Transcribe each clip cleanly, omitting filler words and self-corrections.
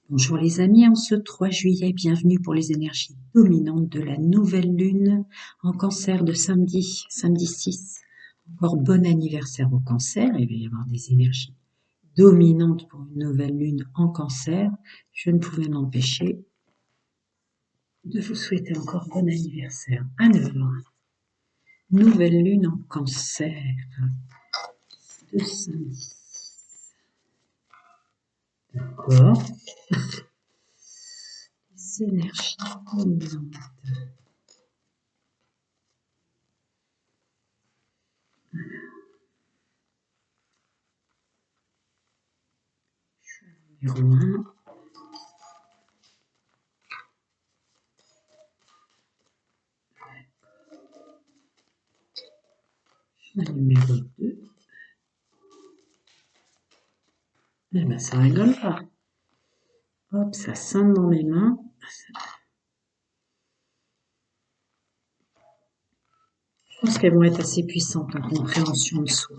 Bonjour les amis, en ce 3 juillet, bienvenue pour les énergies dominantes de la nouvelle lune en cancer de samedi 6. Encore bon anniversaire au cancer, il va y avoir des énergies dominantes pour une nouvelle lune en cancer. Je ne pouvais m'empêcher de vous souhaiter encore bon anniversaire. Alors, nouvelle lune en cancer de samedi. D'accord. Les énergies dominantes. Numéro 1. Numéro 2. Eh ben, ça rigole pas. Hop, ça sonne dans mes mains. Je pense qu'elles vont être assez puissantes en compréhension de soi.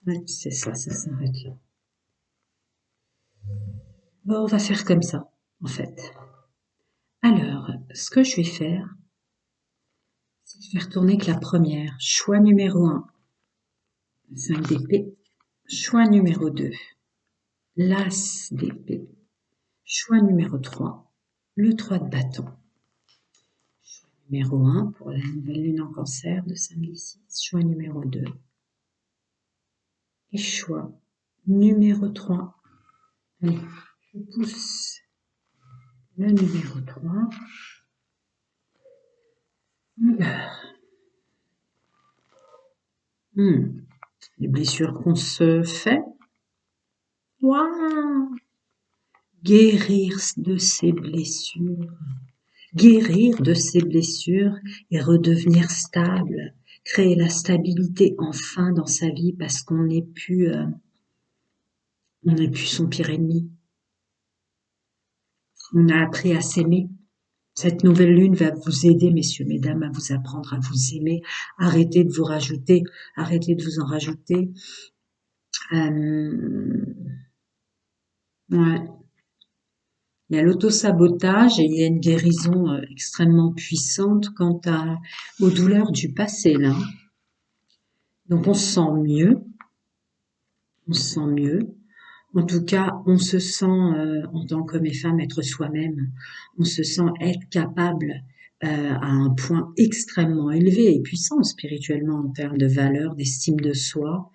Ouais, c'est ça s'arrête là. Bon, on va faire comme ça, en fait. Alors, ce que je vais faire, c'est que je vais retourner que la première. Choix numéro 1, 5 d'épée. Choix numéro 2, l'as d'épée. Choix numéro 3, le 3 de bâton. Choix numéro 1 pour la nouvelle lune en cancer de samedi 6. Choix numéro 2. Et choix numéro 3. Allez, je pousse le numéro 3. Les blessures qu'on se fait. Waouh! Guérir de ces blessures. Guérir de ces blessures et redevenir stable. Créer la stabilité enfin dans sa vie parce qu'on n'est plus son pire ennemi. On a appris à s'aimer. Cette nouvelle lune va vous aider, messieurs, mesdames, à vous apprendre à vous aimer. Arrêtez de vous rajouter, arrêtez de vous en rajouter. Ouais. Il y a l'auto-sabotage et il y a une guérison extrêmement puissante quant aux douleurs du passé, là. Donc on se sent mieux. On se sent mieux. En tout cas, on se sent, en tant qu'homme et femme, être soi-même. On se sent être capable à un point extrêmement élevé et puissant spirituellement en termes de valeur, d'estime de soi.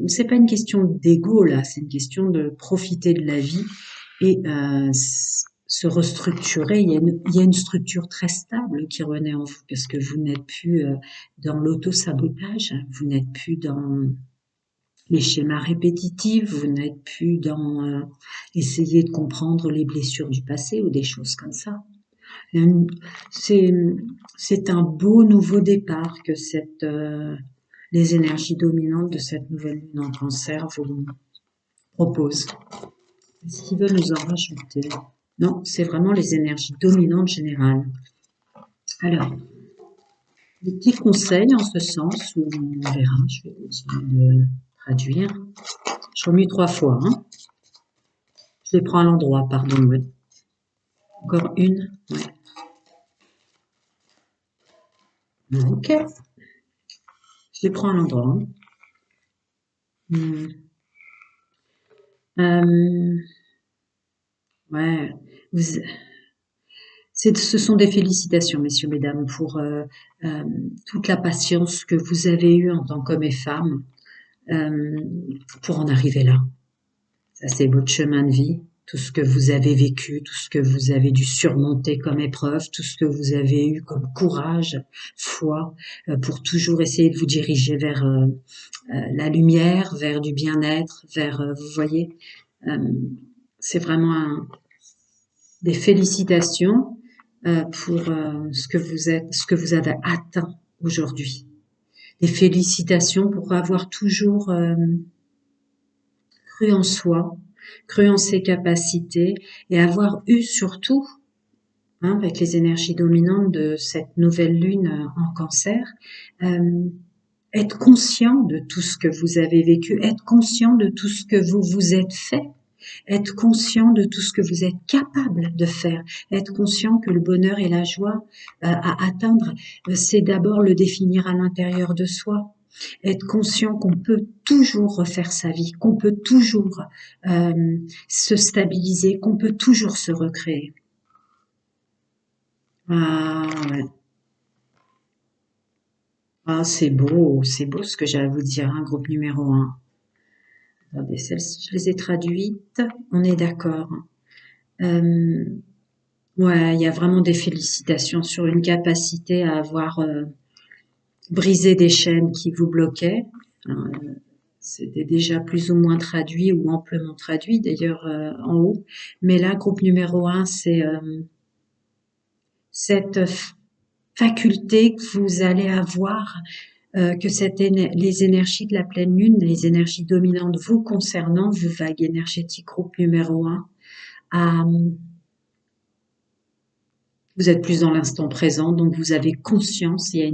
C'est pas une question d'ego là, c'est une question de profiter de la vie et se restructurer. Il y a une structure très stable qui renaît en vous parce que vous n'êtes plus dans l'auto-sabotage, vous n'êtes plus dans les schémas répétitifs, vous n'êtes plus dans essayer de comprendre les blessures du passé ou des choses comme ça. C'est un beau nouveau départ que les énergies dominantes de cette nouvelle lune en cancer vous proposent. Est-ce qu'ils veulent nous en rajouter? Non, c'est vraiment les énergies dominantes générales. Alors, des petits conseils en ce sens, où on verra, je vais continuer de traduire. Je remue 3 fois. Hein. Je les prends à l'endroit, pardon. Ouais. Encore une. Ouais. Ok. Je les prends à l'endroit. Ouais. Ce sont des félicitations, messieurs, mesdames, pour toute la patience que vous avez eue en tant qu'hommes et femmes pour en arriver là. Ça, c'est votre chemin de vie, tout ce que vous avez vécu, tout ce que vous avez dû surmonter comme épreuve, tout ce que vous avez eu comme courage, foi, pour toujours essayer de vous diriger vers la lumière, vers du bien-être, vers, vous voyez, c'est vraiment des félicitations pour ce que vous avez atteint aujourd'hui. Des félicitations pour avoir toujours cru en soi, cru en ses capacités et avoir eu surtout, avec les énergies dominantes de cette nouvelle lune en cancer, être conscient de tout ce que vous avez vécu, être conscient de tout ce que vous vous êtes fait Être conscient de tout ce que vous êtes capable de faire. Être conscient que le bonheur et la joie à atteindre, c'est d'abord le définir à l'intérieur de soi. Être conscient qu'on peut toujours refaire sa vie, qu'on peut toujours se stabiliser, qu'on peut toujours se recréer. Ah, ouais. Ah, c'est beau ce que j'ai à vous dire, hein, groupe numéro un. Attendez, je les ai traduites, on est d'accord. Euh, ouais, il y a vraiment des félicitations sur une capacité à avoir brisé des chaînes qui vous bloquaient. Euh, C'était déjà plus ou moins traduit ou amplement traduit d'ailleurs en haut. Mais là, groupe numéro un, c'est cette faculté que vous allez avoir, que les énergies de la pleine lune, les énergies dominantes vous concernant, vous vague énergétique groupe numéro un, à vous êtes plus dans l'instant présent, donc vous avez conscience, il y a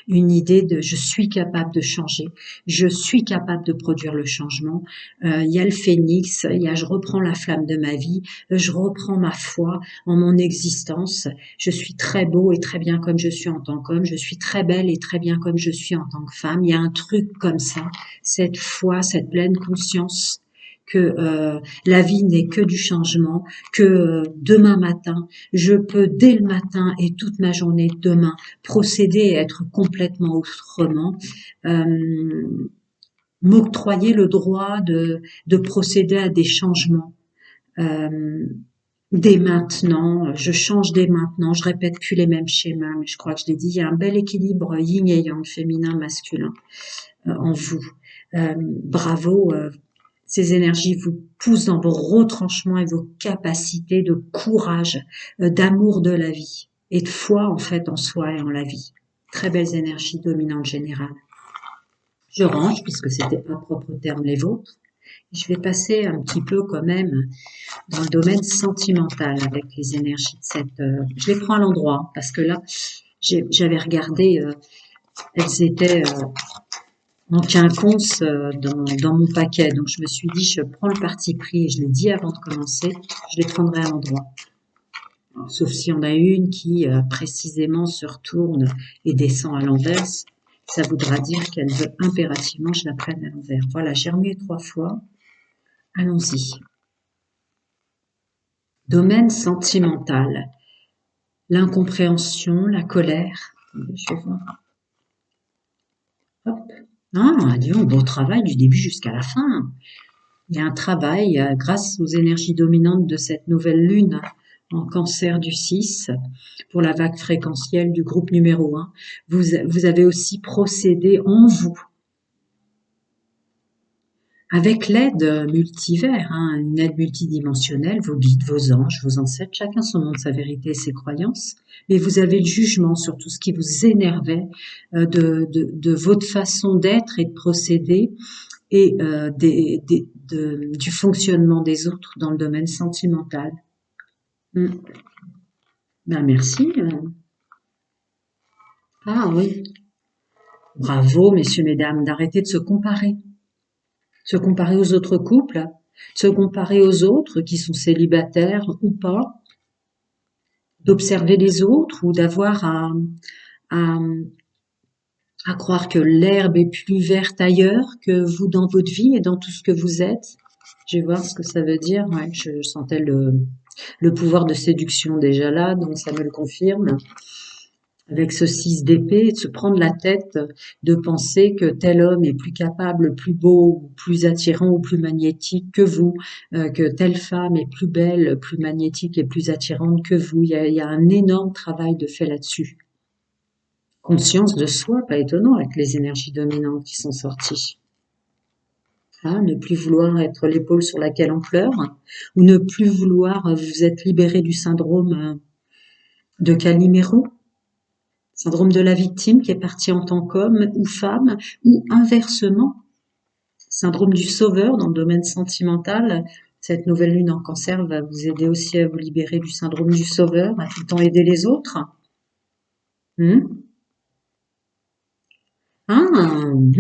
une idée de je suis capable de changer, je suis capable de produire le changement. Il y a le phénix, il y a je reprends la flamme de ma vie, je reprends ma foi en mon existence, je suis très beau et très bien comme je suis en tant qu'homme, je suis très belle et très bien comme je suis en tant que femme. Il y a un truc comme ça, cette foi, cette pleine conscience que la vie n'est que du changement, que demain matin, je peux dès le matin et toute ma journée demain procéder et être complètement autrement, m'octroyer le droit de procéder à des changements. Euh, Dès maintenant, je change dès maintenant, je répète plus les mêmes schémas, mais je crois que je l'ai dit, il y a un bel équilibre yin et yang, féminin, masculin en vous. Bravo, ces énergies vous poussent dans vos retranchements et vos capacités de courage, d'amour de la vie et de foi en fait en soi et en la vie. Très belles énergies dominantes générales. Je range puisque c'était à propre terme les vôtres. Je vais passer un petit peu quand même dans le domaine sentimental avec les énergies de cette... je les prends à l'endroit parce que là, j'avais regardé, elles étaient en quinconce dans mon paquet. Donc je me suis dit, je prends le parti pris, et je l'ai dit avant de commencer, je les prendrai à l'endroit. Sauf si on a une qui précisément se retourne et descend à l'envers, ça voudra dire qu'elle veut impérativement que je la prenne à l'envers. Voilà, j'ai remué 3 fois. Allons-y. Domaine sentimental. L'incompréhension, la colère. Je vais voir. Hop. Ah, disons, beau travail du début jusqu'à la fin. Il y a un travail grâce aux énergies dominantes de cette nouvelle lune en cancer du 6 pour la vague fréquentielle du groupe numéro 1. Vous avez aussi procédé en vous avec l'aide multivers, hein, une aide multidimensionnelle, vos guides, vos anges, vos ancêtres, chacun son monde, sa vérité et ses croyances, mais vous avez le jugement sur tout ce qui vous énervait de votre façon d'être et de procéder et du fonctionnement des autres dans le domaine sentimental. Ben merci. Ah oui, bravo messieurs, mesdames, d'arrêter de se comparer. Se comparer aux autres couples, se comparer aux autres qui sont célibataires ou pas, d'observer les autres ou d'avoir à, à croire que l'herbe est plus verte ailleurs que vous dans votre vie et dans tout ce que vous êtes. Je vais voir ce que ça veut dire. Ouais, je sentais le pouvoir de séduction déjà là, donc ça me le confirme. Avec ce 6 d'épée, de se prendre la tête, de penser que tel homme est plus capable, plus beau, ou plus attirant ou plus magnétique que vous, que telle femme est plus belle, plus magnétique et plus attirante que vous. Il y a un énorme travail de fait là-dessus. Conscience de soi, pas étonnant avec les énergies dominantes qui sont sorties. Ah, ne plus vouloir être l'épaule sur laquelle on pleure, ou ne plus vouloir vous être libéré du syndrome de Calimero, syndrome de la victime qui est parti en tant qu'homme ou femme, ou inversement, syndrome du sauveur dans le domaine sentimental. Cette nouvelle lune en cancer va vous aider aussi à vous libérer du syndrome du sauveur, à tout le temps aider les autres. Vous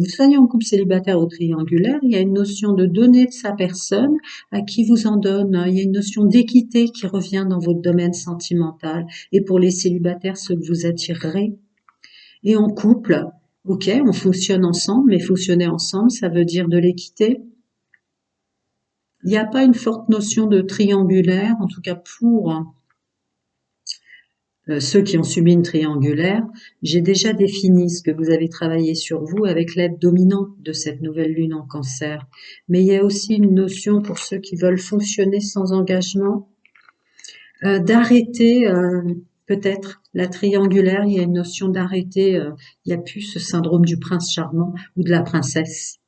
soyez en couple célibataire ou triangulaire, il y a une notion de donner de sa personne à qui vous en donne. Il y a une notion d'équité qui revient dans votre domaine sentimental. Et pour les célibataires, ceux que vous attirerez. Et en couple, ok, on fonctionne ensemble, mais fonctionner ensemble, ça veut dire de l'équité. Il n'y a pas une forte notion de triangulaire, en tout cas pour ceux qui ont subi une triangulaire. J'ai déjà défini ce que vous avez travaillé sur vous avec l'aide dominante de cette nouvelle lune en cancer. Mais il y a aussi une notion pour ceux qui veulent fonctionner sans engagement, d'arrêter peut-être la triangulaire, il y a une notion d'arrêter, il n'y a plus ce syndrome du prince charmant ou de la princesse.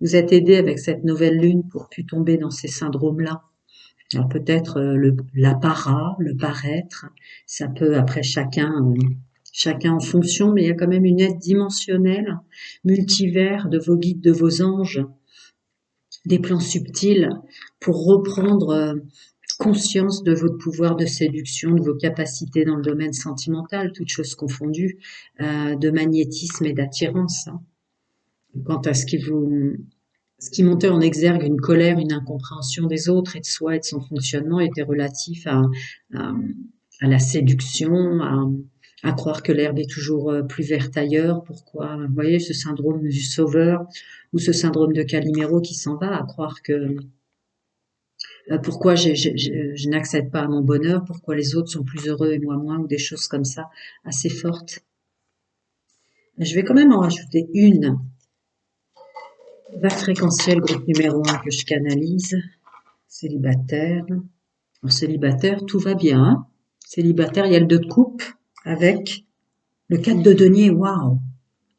Vous êtes aidé avec cette nouvelle lune pour plus tomber dans ces syndromes-là. Alors peut-être l'apparat, le paraître, ça peut après chacun en fonction, mais il y a quand même une aide dimensionnelle, multivers de vos guides, de vos anges, des plans subtils pour reprendre conscience de votre pouvoir de séduction, de vos capacités dans le domaine sentimental, toutes choses confondues, de magnétisme et d'attirance. Quant à ce qui montait en exergue une colère, une incompréhension des autres et de soi et de son fonctionnement était relatif à, à la séduction, à croire que l'herbe est toujours plus verte ailleurs. Pourquoi, vous voyez, ce syndrome du sauveur ou ce syndrome de Calimero qui s'en va, à croire que pourquoi je n'accède pas à mon bonheur, pourquoi les autres sont plus heureux et moi moins, ou des choses comme ça, assez fortes. Je vais quand même en rajouter une. Vague fréquentielle, groupe numéro 1 que je canalise. Célibataire. En célibataire, tout va bien. Hein. Célibataire, il y a le 2 de coupe avec le 4 de denier. Waouh.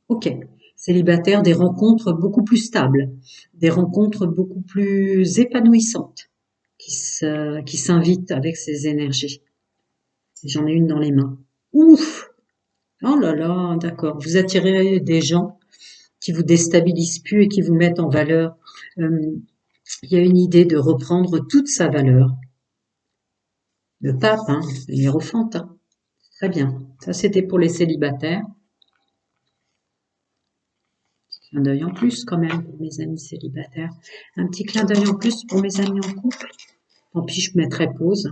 Ok. Célibataire, des rencontres beaucoup plus stables, des rencontres beaucoup plus épanouissantes qui s'invitent avec ces énergies. J'en ai une dans les mains. Ouf. Oh là là, d'accord. Vous attirez des gens qui vous déstabilisent plus et qui vous mettent en valeur. Il y a une idée de reprendre toute sa valeur. Le pape, hein, le hiérophante. Hein. Très bien. Ça, c'était pour les célibataires. Clin d'œil en plus quand même pour mes amis célibataires. Un petit clin d'œil en plus pour mes amis en couple. Tant pis, je mettrai pause.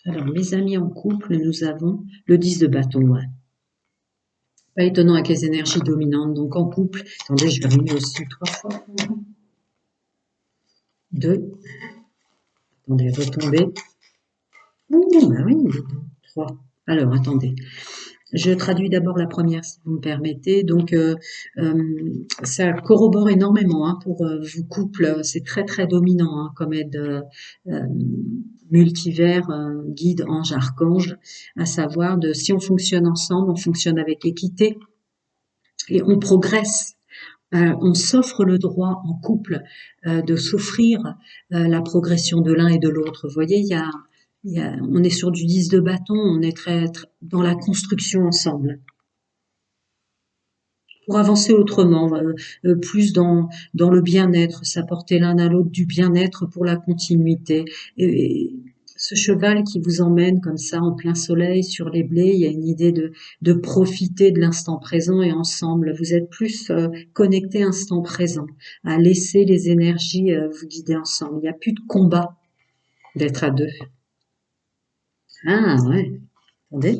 Alors, mes amis en couple, nous avons le 10 de bâton. Ouais. Pas étonnant avec les énergies dominantes. Donc en couple, attendez, je vais remuer aussi 3 fois. 2. Attendez, retomber. Ouh, bah oui, 3. Alors, attendez. Je traduis d'abord la première, si vous me permettez. Donc, ça corrobore énormément hein, pour vous couples. C'est très, très dominant hein, comme aide multivers, guide, ange, archange, à savoir de si on fonctionne ensemble, on fonctionne avec équité et on progresse. On s'offre le droit en couple de s'offrir la progression de l'un et de l'autre. Vous voyez, on est sur du 10 de bâton, on est très dans la construction ensemble. Pour avancer autrement, plus dans le bien-être, s'apporter l'un à l'autre du bien-être pour la continuité. Et ce cheval qui vous emmène comme ça en plein soleil sur les blés, il y a une idée de profiter de l'instant présent et ensemble. Vous êtes plus connecté instant présent, à laisser les énergies vous guider ensemble. Il n'y a plus de combat d'être à deux. Ah ouais, attendez.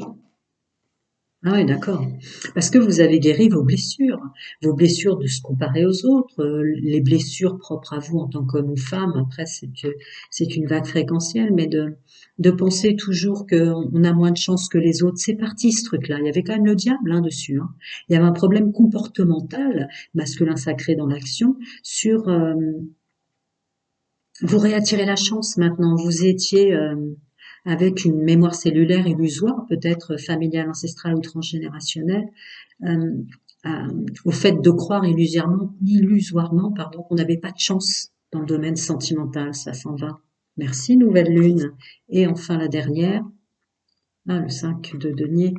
Ah oui, d'accord. Parce que vous avez guéri vos blessures de se comparer aux autres, les blessures propres à vous en tant qu'homme ou femme. Après, c'est une vague fréquentielle, mais de penser toujours qu'on a moins de chance que les autres. C'est parti, ce truc-là. Il y avait quand même le diable hein, dessus. Hein. Il y avait un problème comportemental, masculin sacré dans l'action, sur vous réattirez la chance maintenant. Vous étiez avec une mémoire cellulaire illusoire, peut-être familiale, ancestrale ou transgénérationnelle, euh, au fait de croire illusoirement pardon, qu'on n'avait pas de chance dans le domaine sentimental. Ça s'en va. Merci, nouvelle lune. Et enfin la dernière, le 5 de denier.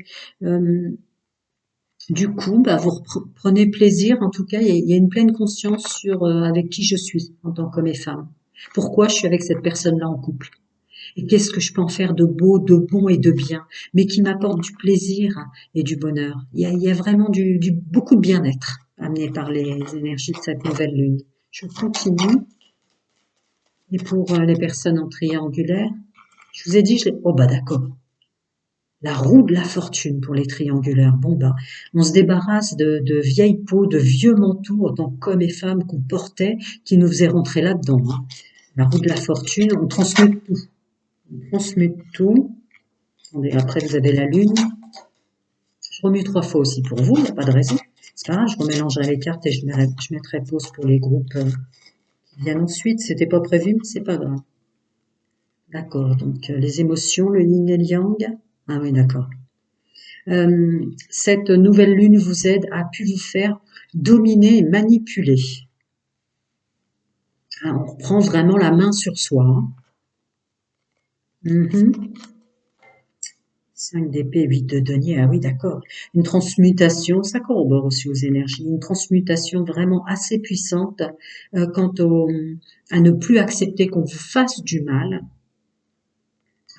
Du coup, bah, vous prenez plaisir, en tout cas, il y a une pleine conscience sur avec qui je suis en tant qu'homme et femme. Pourquoi je suis avec cette personne-là en couple. Et qu'est-ce que je peux en faire de beau, de bon et de bien, mais qui m'apporte du plaisir et du bonheur. Il y a vraiment beaucoup de bien-être amené par les énergies de cette nouvelle lune. Je continue. Et pour les personnes en triangulaire, je vous ai dit, oh bah d'accord, la roue de la fortune pour les triangulaires. Bon bah, on se débarrasse de vieilles peaux, de vieux manteaux, autant qu'hommes et femmes qu'on portait, qui nous faisaient rentrer là-dedans, hein. La roue de la fortune, on transmute tout. On transmute tout. Attendez, après vous avez la lune. Je remue 3 fois aussi pour vous, il n'y a pas de raison. C'est pas grave, je remélangerai les cartes et je mettrai pause pour les groupes qui viennent ensuite. C'était pas prévu, mais c'est pas grave. D'accord, donc les émotions, le yin et le yang. Ah oui, d'accord. Cette nouvelle lune vous aide à pu vous faire dominer et manipuler. Ah, on reprend vraiment la main sur soi, hein. 5 d'épée, 8 de denier, ah oui, d'accord. Une transmutation, ça corrobore aussi aux énergies, une transmutation vraiment assez puissante quant à ne plus accepter qu'on vous fasse du mal,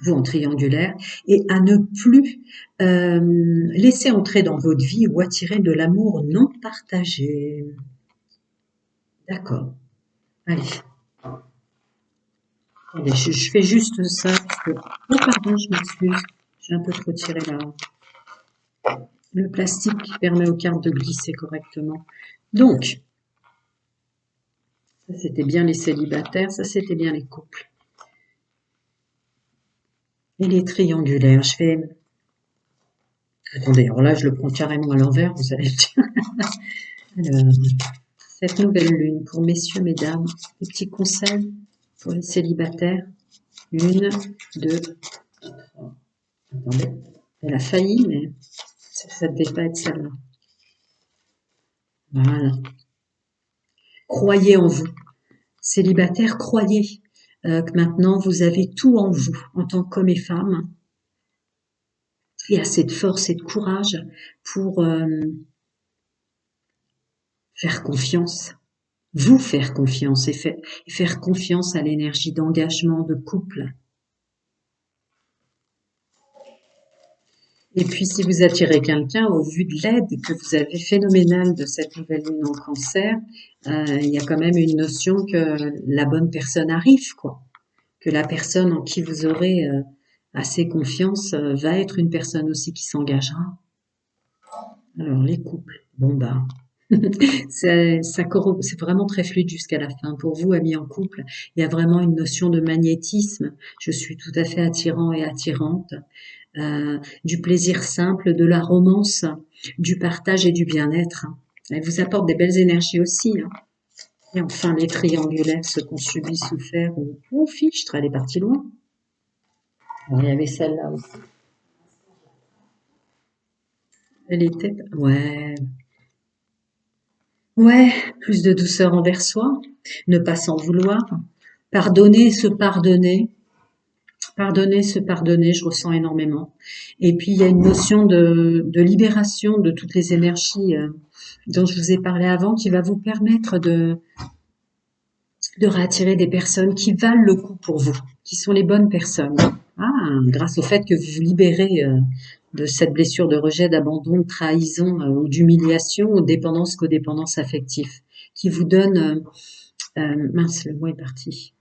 vous en triangulaire, et à ne plus laisser entrer dans votre vie ou attirer de l'amour non partagé. D'accord. Allez. Attendez, je fais juste ça parce que... Oh pardon, je m'excuse. J'ai un peu trop tiré le plastique qui permet aux cartes de glisser correctement. Donc, ça c'était bien les célibataires, ça c'était bien les couples. Et les triangulaires, je fais... Attendez, alors là je le prends carrément à l'envers, vous allez me dire. Alors, cette nouvelle lune pour messieurs, mesdames, des petits conseils pour les célibataires. 1, 2, 3. Attendez, elle a failli, mais ça ne devait pas être celle-là. Voilà. Croyez en vous. Célibataire, croyez que maintenant vous avez tout en vous, en tant qu'homme et femme, et assez de force et de courage pour faire confiance, vous faire confiance et faire confiance à l'énergie d'engagement, de couple. Et puis, si vous attirez quelqu'un, au vu de l'aide que vous avez phénoménale de cette nouvelle lune en cancer, il y a quand même une notion que la bonne personne arrive, quoi. Que la personne en qui vous aurez assez confiance va être une personne aussi qui s'engagera. Alors, les couples, bon bah, c'est vraiment très fluide jusqu'à la fin. Pour vous, amis en couple, il y a vraiment une notion de magnétisme. Je suis tout à fait attirant et attirante. Du plaisir simple, de la romance, du partage et du bien-être. Elle vous apporte des belles énergies aussi, hein. Et enfin, les triangulaires, ceux qu'on subit, souffert ou fichtre, elle est partie loin. Alors, il y avait celle-là aussi. Elle était... Ouais, plus de douceur envers soi, ne pas s'en vouloir, pardonner, se pardonner, pardonner, se pardonner, je ressens énormément. Et puis il y a une notion de libération de toutes les énergies dont je vous ai parlé avant, qui va vous permettre de réattirer des personnes qui valent le coup pour vous, qui sont les bonnes personnes. Ah, grâce au fait que vous vous libérez de cette blessure de rejet, d'abandon, de trahison ou d'humiliation, aux dépendances, codépendances affectives, qui vous donne, mince, le mot est parti,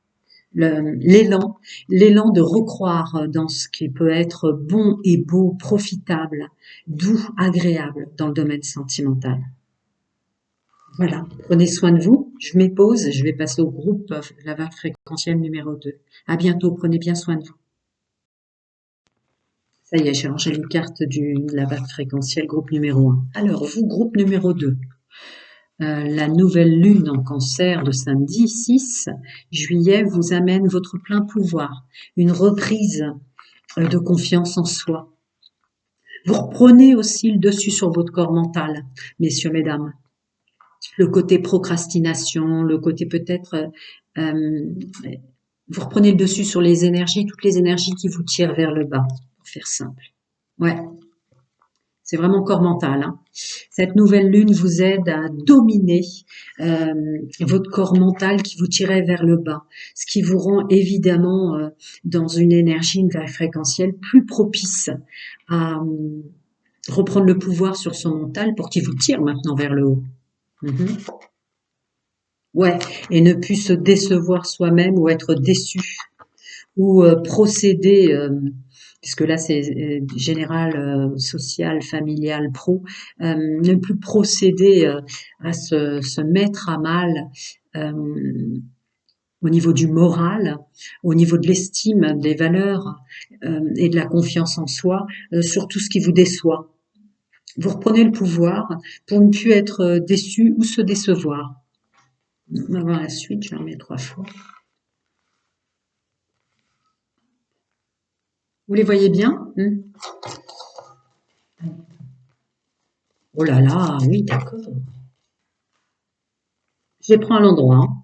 l'élan, l'élan de recroire dans ce qui peut être bon et beau, profitable, doux, agréable dans le domaine sentimental. Voilà, prenez soin de vous. Je m'épose, je vais passer au groupe la vague fréquentielle numéro 2. À bientôt, prenez bien soin de vous. Ça y est, j'ai rangé les cartes de la vague fréquentielle groupe numéro 1. Alors, vous, groupe numéro 2. La nouvelle lune en cancer de samedi 6 juillet vous amène votre plein pouvoir, une reprise de confiance en soi. Vous reprenez aussi le dessus sur votre corps mental, messieurs, mesdames. Le côté procrastination, le côté peut-être... vous reprenez le dessus sur les énergies, toutes les énergies qui vous tirent vers le bas, pour faire simple. Ouais. C'est vraiment corps mental, hein. Cette nouvelle lune vous aide à dominer votre corps mental qui vous tirait vers le bas, ce qui vous rend évidemment dans une énergie, une vague fréquentielle plus propice à reprendre le pouvoir sur son mental pour qu'il vous tire maintenant vers le haut. Mhm. Ouais, et ne plus se décevoir soi-même ou être déçu ou procéder, puisque là c'est général, social, familial, pro, ne plus procéder à se mettre à mal au niveau du moral, au niveau de l'estime, des valeurs et de la confiance en soi, sur tout ce qui vous déçoit. Vous reprenez le pouvoir pour ne plus être déçu ou se décevoir. On va voir la suite, je la remets 3 fois. Vous les voyez bien? Oh là là, oui, d'accord. Je les prends à l'endroit, hein.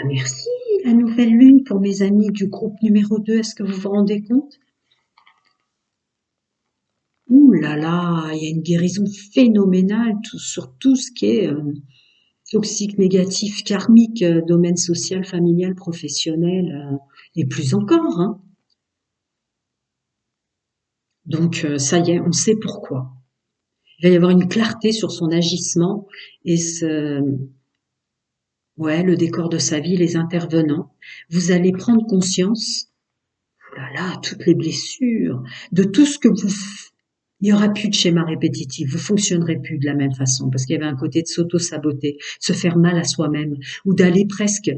Merci, la nouvelle lune pour mes amis du groupe numéro 2. Est-ce que vous vous rendez compte? Ouh là là, il y a une guérison phénoménale sur tout ce qui est toxique, négatif, karmique, domaine social, familial, professionnel, et plus encore, hein. Donc ça y est, on sait pourquoi. Il va y avoir une clarté sur son agissement et ouais, le décor de sa vie, les intervenants. Vous allez prendre conscience, oh là là, toutes les blessures, de tout ce que il y aura plus de schéma répétitif, vous fonctionnerez plus de la même façon, parce qu'il y avait un côté de s'auto-saboter, se faire mal à soi-même, ou d'aller presque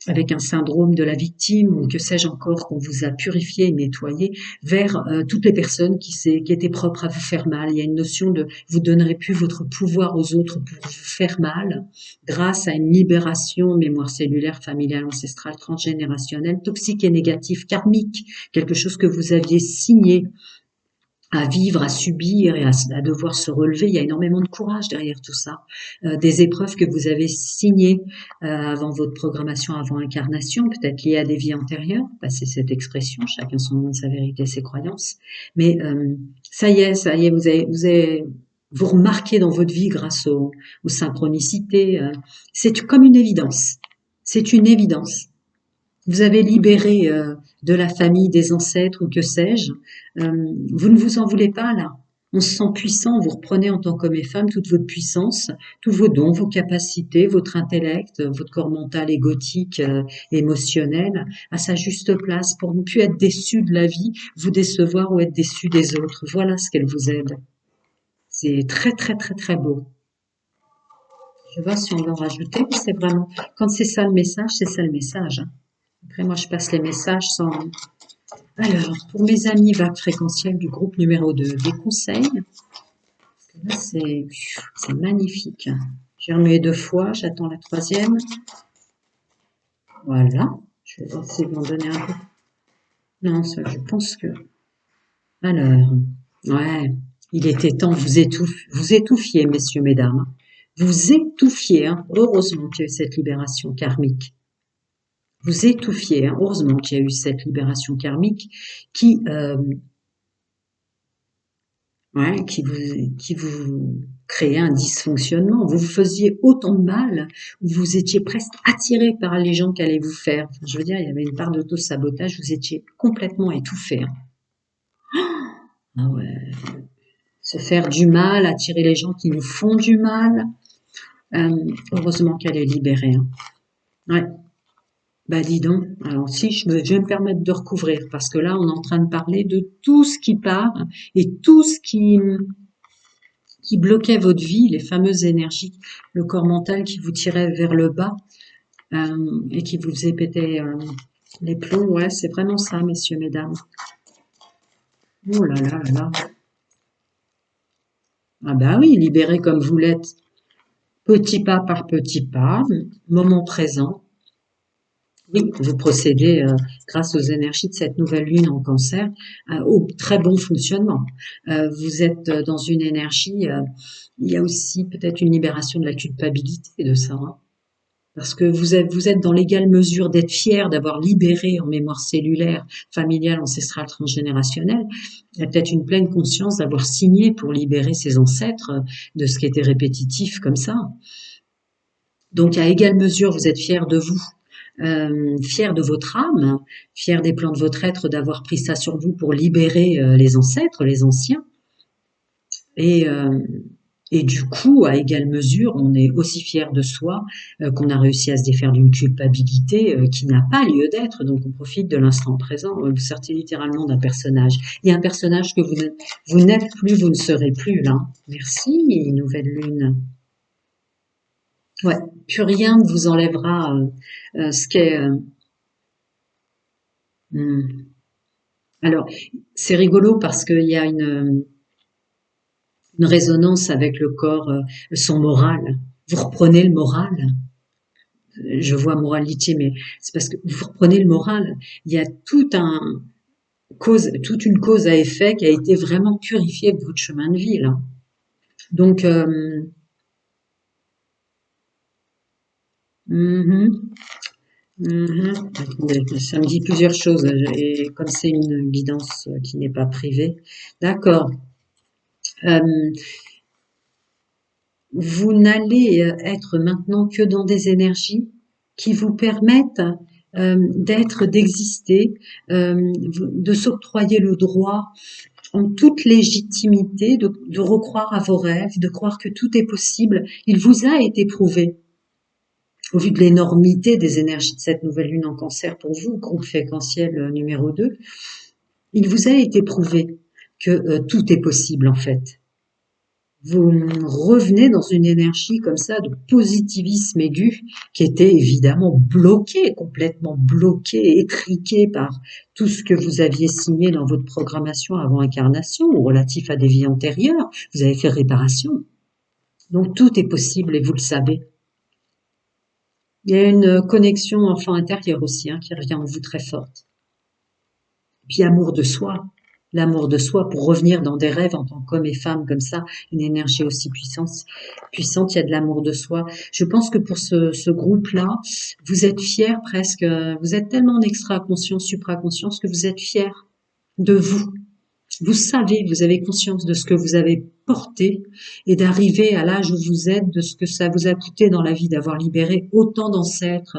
avec un syndrome de la victime, ou que sais-je encore, qu'on vous a purifié et nettoyé, vers toutes les personnes qui étaient propres à vous faire mal. Il y a une notion de vous donnerez plus votre pouvoir aux autres pour vous faire mal, grâce à une libération mémoire cellulaire, familiale, ancestrale, transgénérationnelle, toxique et négative, karmique, quelque chose que vous aviez signé à vivre, à subir et à devoir se relever. Il y a énormément de courage derrière tout ça. Des épreuves que vous avez signées avant votre programmation, avant incarnation, peut-être liées à des vies antérieures. C'est cette expression, chacun son monde, sa vérité, ses croyances. Mais ça y est, vous remarquez dans votre vie grâce aux synchronicités. C'est comme une évidence. C'est une évidence. Vous avez libéré de la famille, des ancêtres ou que sais-je. Vous ne vous en voulez pas là. On se sent puissant, vous reprenez en tant qu'homme et femme toute votre puissance, tous vos dons, vos capacités, votre intellect, votre corps mental, égotique, émotionnel, à sa juste place pour ne plus être déçu de la vie, vous décevoir ou être déçu des autres. Voilà ce qu'elle vous aide. C'est très très très très beau. Je vais voir si on va en rajouter, mais c'est vraiment, quand c'est ça le message, c'est ça le message, hein. Après, moi, je passe les messages sans... Alors, pour mes amis vagues fréquentielles du groupe numéro 2, des conseils. Là, c'est magnifique. J'ai remué 2 fois, j'attends la 3e. Voilà. Je vais voir s'ils vont donner un peu. Non, ça, je pense que... Alors, ouais, il était temps, vous étouffiez, messieurs, mesdames. Vous étouffiez, hein. Heureusement qu'il y a eu cette libération karmique. Vous étouffiez, hein. Heureusement qu'il y a eu cette libération karmique qui qui vous créait un dysfonctionnement. Vous vous faisiez autant de mal, vous étiez presque attiré par les gens qui allaient vous faire. Enfin, je veux dire, il y avait une part d'auto-sabotage, vous étiez complètement étouffé, hein. Ah ouais, se faire du mal, attirer les gens qui nous font du mal. Heureusement qu'elle est libérée, hein. Ouais. Bah dis donc, alors si je vais me permettre de recouvrir parce que là on est en train de parler de tout ce qui part et tout ce qui bloquait votre vie, les fameuses énergies, le corps mental qui vous tirait vers le bas et qui vous faisait péter les plombs. Ouais, c'est vraiment ça, messieurs, mesdames. Oh là là là là. Ah bah oui, libéré comme vous l'êtes, petit pas par petit pas, moment présent. Oui, vous procédez, grâce aux énergies de cette nouvelle lune en cancer, au très bon fonctionnement. Vous êtes dans une énergie, il y a aussi peut-être une libération de la culpabilité de ça, hein. Parce que vous êtes dans l'égale mesure d'être fier d'avoir libéré en mémoire cellulaire, familiale, ancestrale, transgénérationnelle. Il y a peut-être une pleine conscience d'avoir signé pour libérer ses ancêtres de ce qui était répétitif comme ça. Donc à égale mesure, vous êtes fier de vous, fier de votre âme, fier des plans de votre être d'avoir pris ça sur vous pour libérer les ancêtres, les anciens. Et, euh, et du coup, à égale mesure, on est aussi fier de soi qu'on a réussi à se défaire d'une culpabilité qui n'a pas lieu d'être. Donc on profite de l'instant présent. Vous sortez littéralement d'un personnage. Il y a un personnage que vous n'êtes plus, vous ne serez plus là. Merci, nouvelle lune. Ouais, plus rien ne vous enlèvera ce qu'est. Hmm. Alors, c'est rigolo parce qu'il y a une résonance avec le corps, son moral. Vous reprenez le moral. Je vois moralité, mais c'est parce que vous reprenez le moral. Il y a toute une cause à effet qui a été vraiment purifiée de votre chemin de vie là. Donc, mhm, attendez, ça me dit plusieurs choses et comme c'est une guidance qui n'est pas privée, d'accord. Euh, Vous n'allez être maintenant que dans des énergies qui vous permettent d'être, d'exister, de s'octroyer le droit en toute légitimité de recroire à vos rêves, de croire que tout est possible. Il vous a été prouvé, au vu de l'énormité des énergies de cette nouvelle lune en cancer pour vous, groupe fréquentiel numéro 2, il vous a été prouvé que tout est possible en fait. Vous revenez dans une énergie comme ça de positivisme aigu qui était évidemment bloqué, complètement bloqué, étriqué par tout ce que vous aviez signé dans votre programmation avant incarnation ou relatif à des vies antérieures. Vous avez fait réparation. Donc tout est possible et vous le savez. Il y a une connexion enfant intérieur aussi qui revient en vous très forte. Et puis amour de soi. L'amour de soi pour revenir dans des rêves en tant qu'homme et femme comme ça, une énergie aussi puissante, il y a de l'amour de soi. Je pense que pour ce groupe-là, vous êtes fiers presque, vous êtes tellement en extra-conscience, supra-conscience que vous êtes fiers de vous. Vous savez, vous avez conscience de ce que vous avez porté et d'arriver à l'âge où vous êtes, de ce que ça vous a coûté dans la vie d'avoir libéré autant d'ancêtres,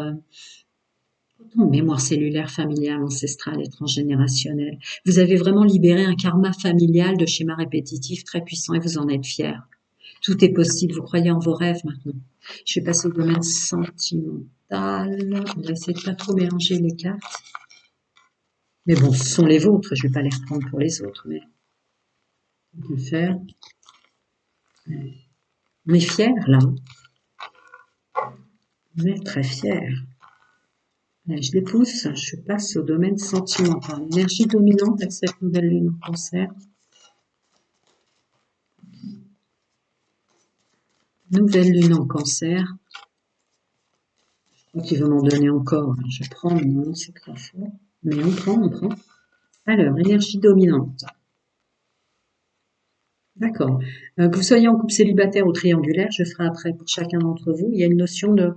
autant de mémoire cellulaire, familiale, ancestrale et transgénérationnelle. Vous avez vraiment libéré un karma familial de schémas répétitifs très puissants et vous en êtes fiers. Tout est possible, vous croyez en vos rêves maintenant. Je vais passer au domaine sentimental. On va essayer de pas trop mélanger les cartes. Mais bon, ce sont les vôtres, je vais pas les reprendre pour les autres, mais on peut faire. On est fiers là. On est très fiers. Je les pousse, je passe au domaine sentimental. Énergie dominante avec cette nouvelle lune en cancer. Nouvelle lune en cancer. Je crois qu'il veut m'en donner encore. Je prends, non, c'est pas faux. Mais on prend. Alors, énergie dominante. D'accord. Que vous soyez en couple célibataire ou triangulaire, je ferai après pour chacun d'entre vous. Il y a une notion de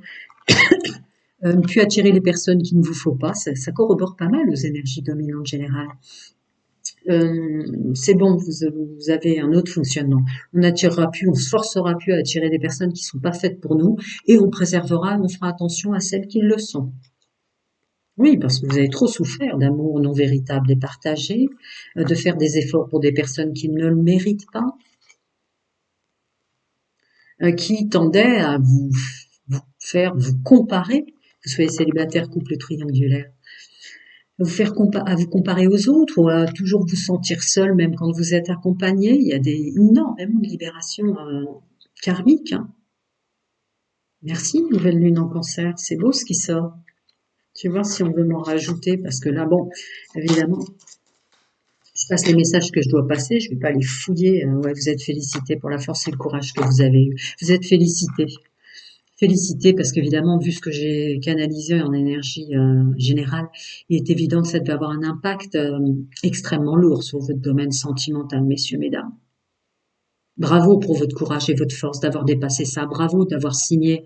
ne plus attirer les personnes qu'il ne vous faut pas. Ça corrobore pas mal aux énergies dominantes générales. C'est bon, vous avez un autre fonctionnement. On n'attirera plus, on se forcera plus à attirer des personnes qui sont pas faites pour nous et on préservera, on fera attention à celles qui le sont. Oui, parce que vous avez trop souffert d'amour non véritable et partagé, de faire des efforts pour des personnes qui ne le méritent pas, qui tendaient à vous faire vous comparer, que vous soyez célibataire, couple triangulaire, à vous comparer aux autres ou à toujours vous sentir seul même quand vous êtes accompagné. Il y a énormément de libération karmique. Merci, nouvelle lune en cancer. C'est beau ce qui sort. Tu vois si on veut m'en rajouter parce que là, bon, évidemment, je passe les messages que je dois passer, je vais pas les fouiller. Ouais, vous êtes félicité pour la force et le courage que vous avez eu. Vous êtes félicité. Félicité parce qu'évidemment, vu ce que j'ai canalisé en énergie générale, il est évident que ça devait avoir un impact extrêmement lourd sur votre domaine sentimental, messieurs, mesdames. Bravo pour votre courage et votre force d'avoir dépassé ça. Bravo d'avoir signé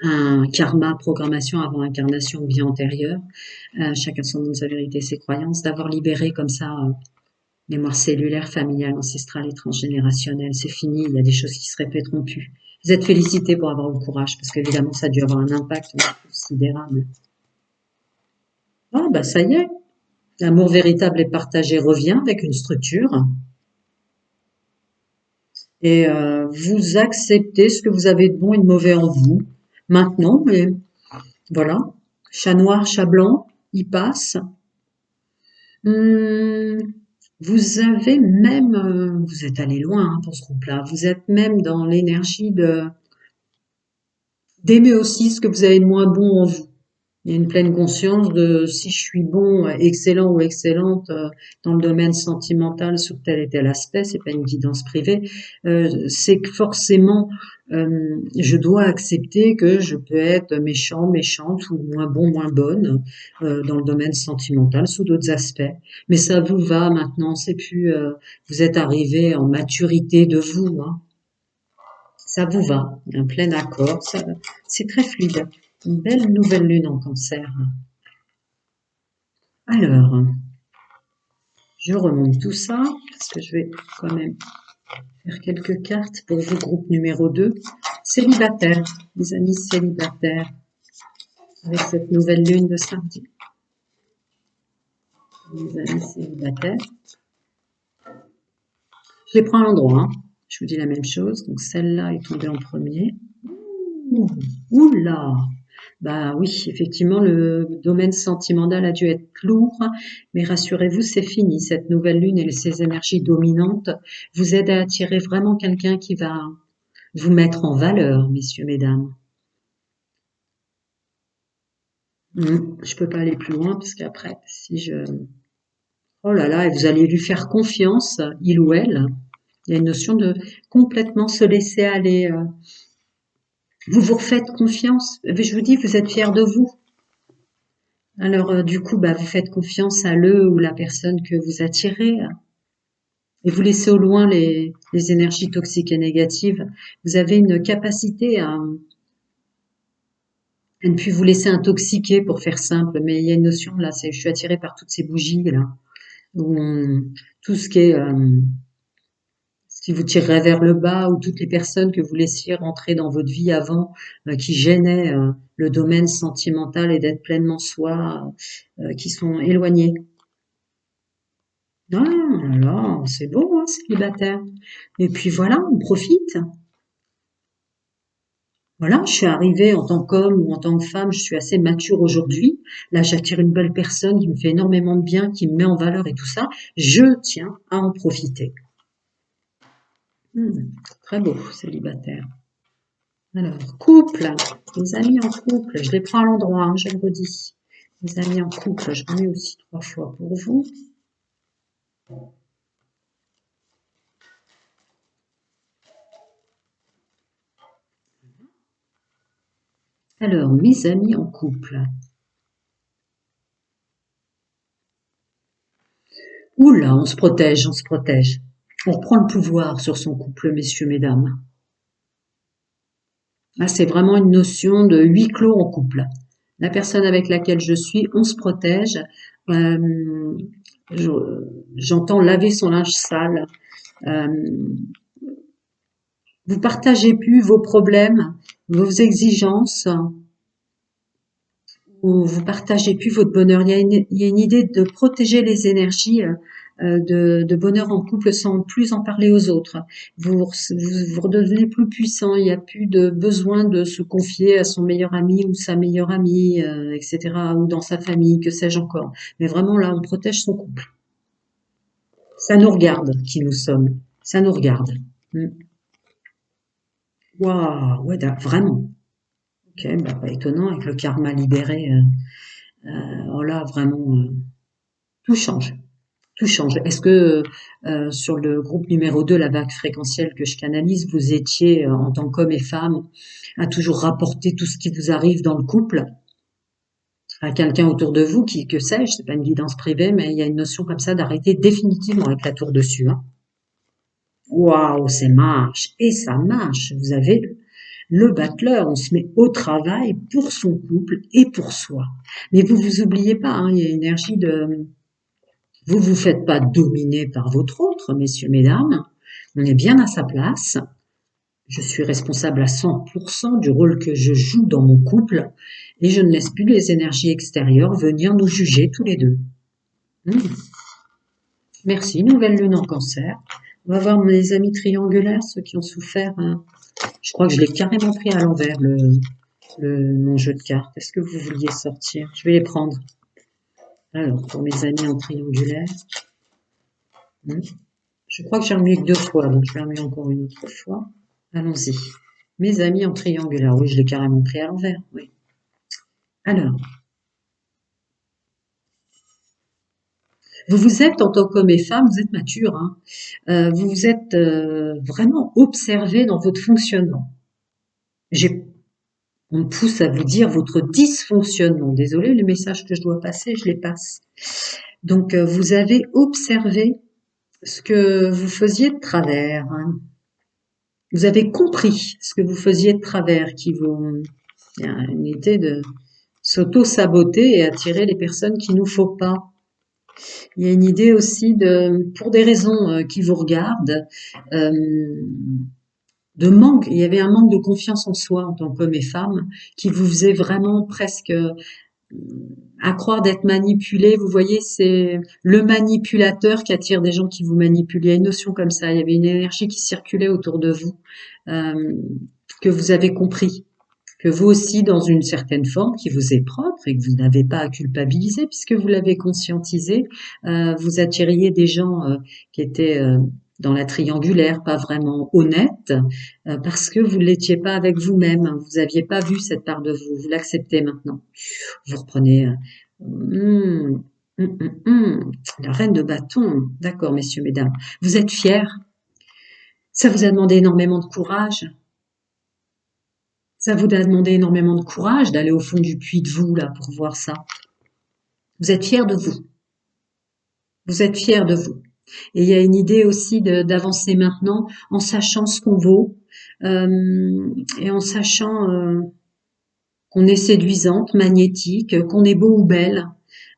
un karma, programmation avant incarnation, vie antérieure, chacun son monde, sa vérité, ses croyances, d'avoir libéré comme ça mémoire cellulaire, familiale, ancestrale et transgénérationnelle. C'est fini, il y a des choses qui se répéteront plus. Vous êtes félicités pour avoir eu le courage, parce qu'évidemment, ça a dû avoir un impact considérable. Ah, bah ça y est, l'amour véritable et partagé revient avec une structure, et vous acceptez ce que vous avez de bon et de mauvais en vous. Maintenant, mais voilà, chat noir, chat blanc, il passe. Hum, vous avez même, vous êtes allé loin hein, pour ce groupe-là, vous êtes même dans l'énergie de d'aimer aussi ce que vous avez de moins bon en vous. Il y a une pleine conscience de si je suis bon, excellent ou excellente dans le domaine sentimental sur tel et tel aspect, c'est pas une guidance privée, c'est que forcément je dois accepter que je peux être méchant, méchante ou moins bon, moins bonne dans le domaine sentimental sous d'autres aspects. Mais ça vous va maintenant, c'est plus vous êtes arrivé en maturité de vous, hein. Ça vous va, un plein accord, c'est très fluide. Une belle nouvelle lune en cancer. Alors, je remonte tout ça, parce que je vais quand même faire quelques cartes pour vous, groupe numéro 2. Célibataire, les amis célibataires, avec cette nouvelle lune de samedi. Les amis célibataires. Je les prends à l'endroit, hein. Je vous dis la même chose. Donc celle-là est tombée en premier. Ouh, oula! Bah oui, effectivement, le domaine sentimental a dû être lourd, mais rassurez-vous, c'est fini. Cette nouvelle lune et ses énergies dominantes vous aident à attirer vraiment quelqu'un qui va vous mettre en valeur, messieurs, mesdames. Je peux pas aller plus loin parce qu'après, si je... Oh là là, et vous allez lui faire confiance, il ou elle. Il y a une notion de complètement se laisser aller. Vous vous refaites confiance. Je vous dis, vous êtes fiers de vous. Alors, du coup, bah, vous faites confiance à le ou la personne que vous attirez et vous laissez au loin les énergies toxiques et négatives. Vous avez une capacité à ne plus vous laisser intoxiquer, pour faire simple, mais il y a une notion là, c'est je suis attirée par toutes ces bougies là, où tout ce qui est ce qui vous tirerait vers le bas, ou toutes les personnes que vous laissiez rentrer dans votre vie avant, qui gênaient le domaine sentimental et d'être pleinement soi, qui sont éloignées. Ah là, c'est beau, hein, célibataire. Et puis voilà, on profite. Voilà, je suis arrivée en tant qu'homme ou en tant que femme, je suis assez mature aujourd'hui. Là, j'attire une belle personne qui me fait énormément de bien, qui me met en valeur et tout ça. Je tiens à en profiter. Très beau, célibataire. Alors, couple, les amis en couple, je les prends à l'endroit, hein, je le redis. Les amis en couple, je remets aussi 3 fois pour vous. Alors, mes amis en couple. Oula, on se protège, on se protège. On reprend le pouvoir sur son couple, messieurs, mesdames. Là, c'est vraiment une notion de huis clos en couple. La personne avec laquelle je suis, on se protège. Euh, J'entends laver son linge sale. Euh, vous partagez plus vos problèmes, vos exigences, ou vous partagez plus votre bonheur. Il y a une idée de protéger les énergies de bonheur en couple sans plus en parler aux autres. Vous redevenez plus puissant. Il n'y a plus de besoin de se confier à son meilleur ami ou sa meilleure amie, etc., ou dans sa famille, que sais-je encore. Mais vraiment là, on protège son couple. Ça nous regarde qui nous sommes. Ça nous regarde. Waouh, ouais, vraiment. Ok, bah, pas étonnant avec le karma libéré. Oh là, vraiment, tout change. Tout change. Est-ce que sur le groupe numéro 2, la vague fréquentielle que je canalise, vous étiez en tant qu'homme et femme à toujours rapporter tout ce qui vous arrive dans le couple à quelqu'un autour de vous qui, que sais-je, c'est pas une guidance privée, mais il y a une notion comme ça d'arrêter définitivement avec la tour dessus, hein. Waouh, ça marche. Et ça marche. Vous avez Le battleur, on se met au travail pour son couple et pour soi. Mais vous oubliez pas, hein, il y a une énergie de... vous faites pas dominer par votre autre, messieurs, mesdames. On est bien à sa place. Je suis responsable à 100% du rôle que je joue dans mon couple et je ne laisse plus les énergies extérieures venir nous juger tous les deux. Merci, nouvelle lune en cancer. On va voir mes amis triangulaires, ceux qui ont souffert. Je crois que je l'ai carrément pris à l'envers, mon jeu de cartes. Est-ce que vous vouliez sortir? Je vais les prendre. Alors, pour mes amis en triangulaire. Je crois que j'ai remué que 2 fois, donc je vais remuer encore une autre fois. Allons-y. Mes amis en triangulaire. Oui, je l'ai carrément pris à l'envers. Oui. Alors, vous êtes, en tant qu'homme et femme, vous êtes mature, hein. Vous vous êtes vraiment observé dans votre fonctionnement. On me pousse à vous dire votre dysfonctionnement. Désolé, le message que je dois passer, je les passe. Donc, vous avez observé ce que vous faisiez de travers, hein. Vous avez compris ce que vous faisiez de travers, il y a une idée de s'auto-saboter et attirer les personnes qu'il nous faut pas. Il y a une idée aussi pour des raisons qui vous regardent, de manque. Il y avait un manque de confiance en soi en tant qu'homme et femme qui vous faisait vraiment presque à croire d'être manipulé. Vous voyez, c'est le manipulateur qui attire des gens qui vous manipulent. Il y a une notion comme ça. Il y avait une énergie qui circulait autour de vous, que vous avez compris. Que vous aussi, dans une certaine forme qui vous est propre et que vous n'avez pas à culpabiliser puisque vous l'avez conscientisé, vous attiriez des gens qui étaient dans la triangulaire, pas vraiment honnêtes, parce que vous ne l'étiez pas avec vous-même, vous n'aviez pas vu cette part de vous, vous l'acceptez maintenant. Vous reprenez la reine de bâton, d'accord messieurs, mesdames, vous êtes fiers, ça vous a demandé énormément de courage. Ça vous a demandé énormément de courage d'aller au fond du puits de vous, là, pour voir ça. Vous êtes fiers de vous. Vous êtes fiers de vous. Et il y a une idée aussi d'avancer maintenant en sachant ce qu'on vaut et en sachant qu'on est séduisante, magnétique, qu'on est beau ou belle.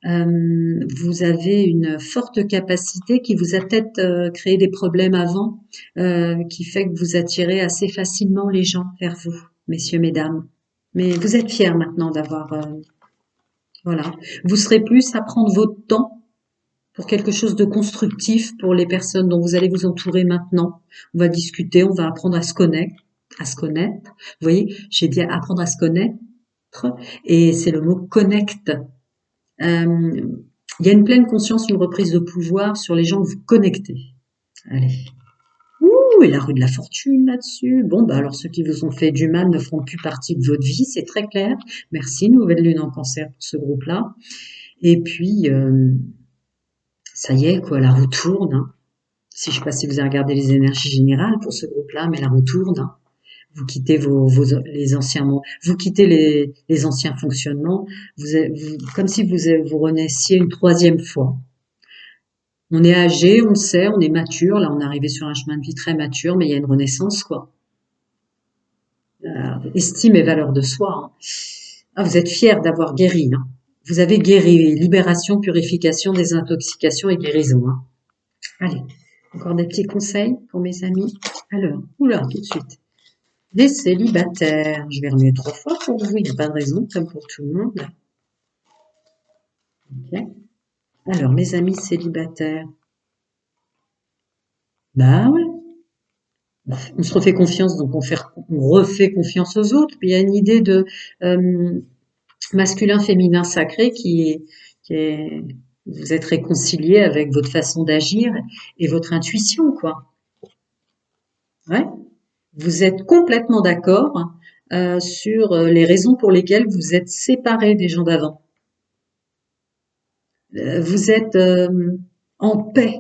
Vous avez une forte capacité qui vous a peut-être créé des problèmes avant, qui fait que vous attirez assez facilement les gens vers vous, messieurs, mesdames. Mais vous êtes fiers maintenant d'avoir... voilà. Vous serez plus à prendre votre temps pour quelque chose de constructif pour les personnes dont vous allez vous entourer maintenant. On va discuter, on va apprendre à se connaître. À se connaître. Vous voyez, j'ai dit apprendre à se connaître. Et c'est le mot connecte. Il y a une pleine conscience, une reprise de pouvoir sur les gens que vous connectez. Allez. Ouh, et la rue de la fortune là-dessus. Bon, bah alors ceux qui vous ont fait du mal ne feront plus partie de votre vie, c'est très clair. Merci, nouvelle lune en cancer pour ce groupe-là. Et puis, ça y est, quoi, la roue tourne, hein. Si je sais pas si vous avez regardé les énergies générales pour ce groupe-là, mais la roue tourne, hein. Vous quittez les anciens, vous quittez les anciens fonctionnements, comme si vous renaissiez une 3e fois. On est âgé, on le sait, on est mature, là on est arrivé sur un chemin de vie très mature, mais il y a une renaissance, quoi. Estime et valeur de soi, hein. Ah, vous êtes fiers d'avoir guéri, hein. Vous avez guéri, libération, purification, désintoxication et guérison, hein. Allez, encore des petits conseils pour mes amis. Alors, oula, tout de suite. Des célibataires. Je vais remuer 3 fois pour vous, il n'y a pas de raison, comme pour tout le monde. Ok. Alors, mes amis célibataires. Bah ouais. On se refait confiance, donc on refait confiance aux autres. Puis il y a une idée de masculin, féminin, sacré qui est, vous êtes réconcilié avec votre façon d'agir et votre intuition, quoi. Ouais. Vous êtes complètement d'accord sur les raisons pour lesquelles vous êtes séparés des gens d'avant. Vous êtes en paix.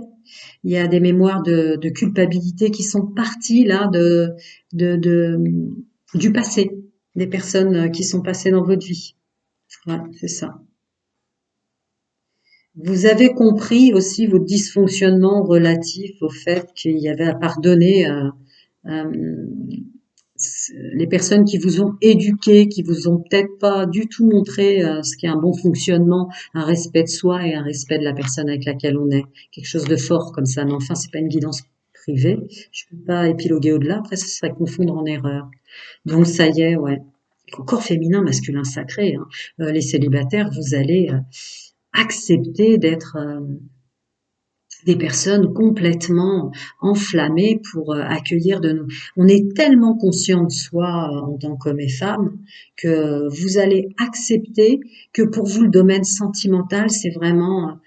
Il y a des mémoires de culpabilité qui sont parties là du passé, des personnes qui sont passées dans votre vie. Ouais, c'est ça. Vous avez compris aussi votre dysfonctionnement relatif au fait qu'il y avait à pardonner les personnes qui vous ont éduqué, qui vous ont peut-être pas du tout montré ce qu'est un bon fonctionnement, un respect de soi et un respect de la personne avec laquelle on est. Quelque chose de fort comme ça. Mais enfin, c'est pas une guidance privée. Je peux pas épiloguer au-delà. Après, ça serait confondre en erreur. Donc, ça y est, ouais. Corps féminin, masculin sacré, hein. Les célibataires, vous allez accepter d'être des personnes complètement enflammées pour accueillir de nous. On est tellement conscient de soi en tant qu'homme et femme que vous allez accepter que pour vous le domaine sentimental, c'est vraiment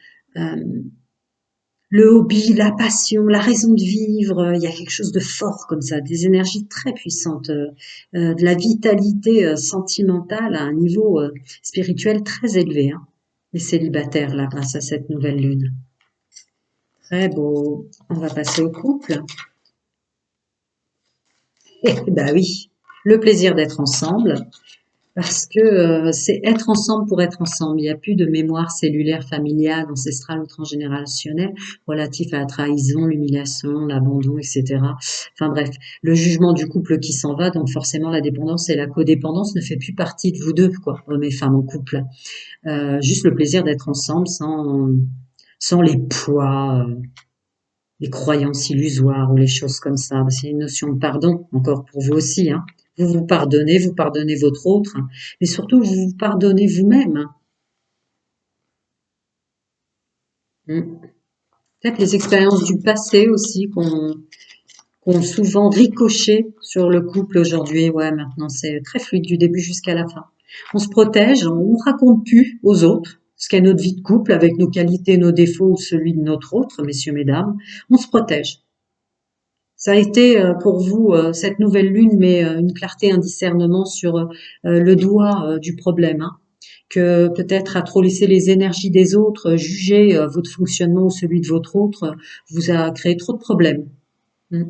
le hobby, la passion, la raison de vivre. Il y a quelque chose de fort comme ça, des énergies très puissantes, de la vitalité sentimentale à un niveau spirituel très élevé, hein, les célibataires là grâce à cette nouvelle lune. Très beau. On va passer au couple. Eh ben oui, le plaisir d'être ensemble, parce que c'est être ensemble pour être ensemble. Il n'y a plus de mémoire cellulaire, familiale, ancestrale ou transgénérationnelle relatif à la trahison, l'humiliation, l'abandon, etc. Enfin bref, le jugement du couple qui s'en va, donc forcément la dépendance et la codépendance ne fait plus partie de vous deux, quoi, hommes et femmes en couple. Juste le plaisir d'être ensemble sans les poids. Les croyances illusoires ou les choses comme ça. C'est une notion de pardon, encore pour vous aussi, hein. Vous pardonnez votre autre, hein, mais surtout vous vous pardonnez vous-même, hein. Mm. Peut-être les expériences du passé aussi qu'on souvent ricoché sur le couple aujourd'hui. Ouais, maintenant c'est très fluide du début jusqu'à la fin. On se protège, on raconte plus aux autres ce qu'est notre vie de couple avec nos qualités, nos défauts ou celui de notre autre, messieurs, mesdames. On se protège. Ça a été pour vous cette nouvelle lune, mais une clarté, un discernement sur le doigt du problème, hein, que peut-être à trop laisser les énergies des autres juger votre fonctionnement ou celui de votre autre vous a créé trop de problèmes. Mm.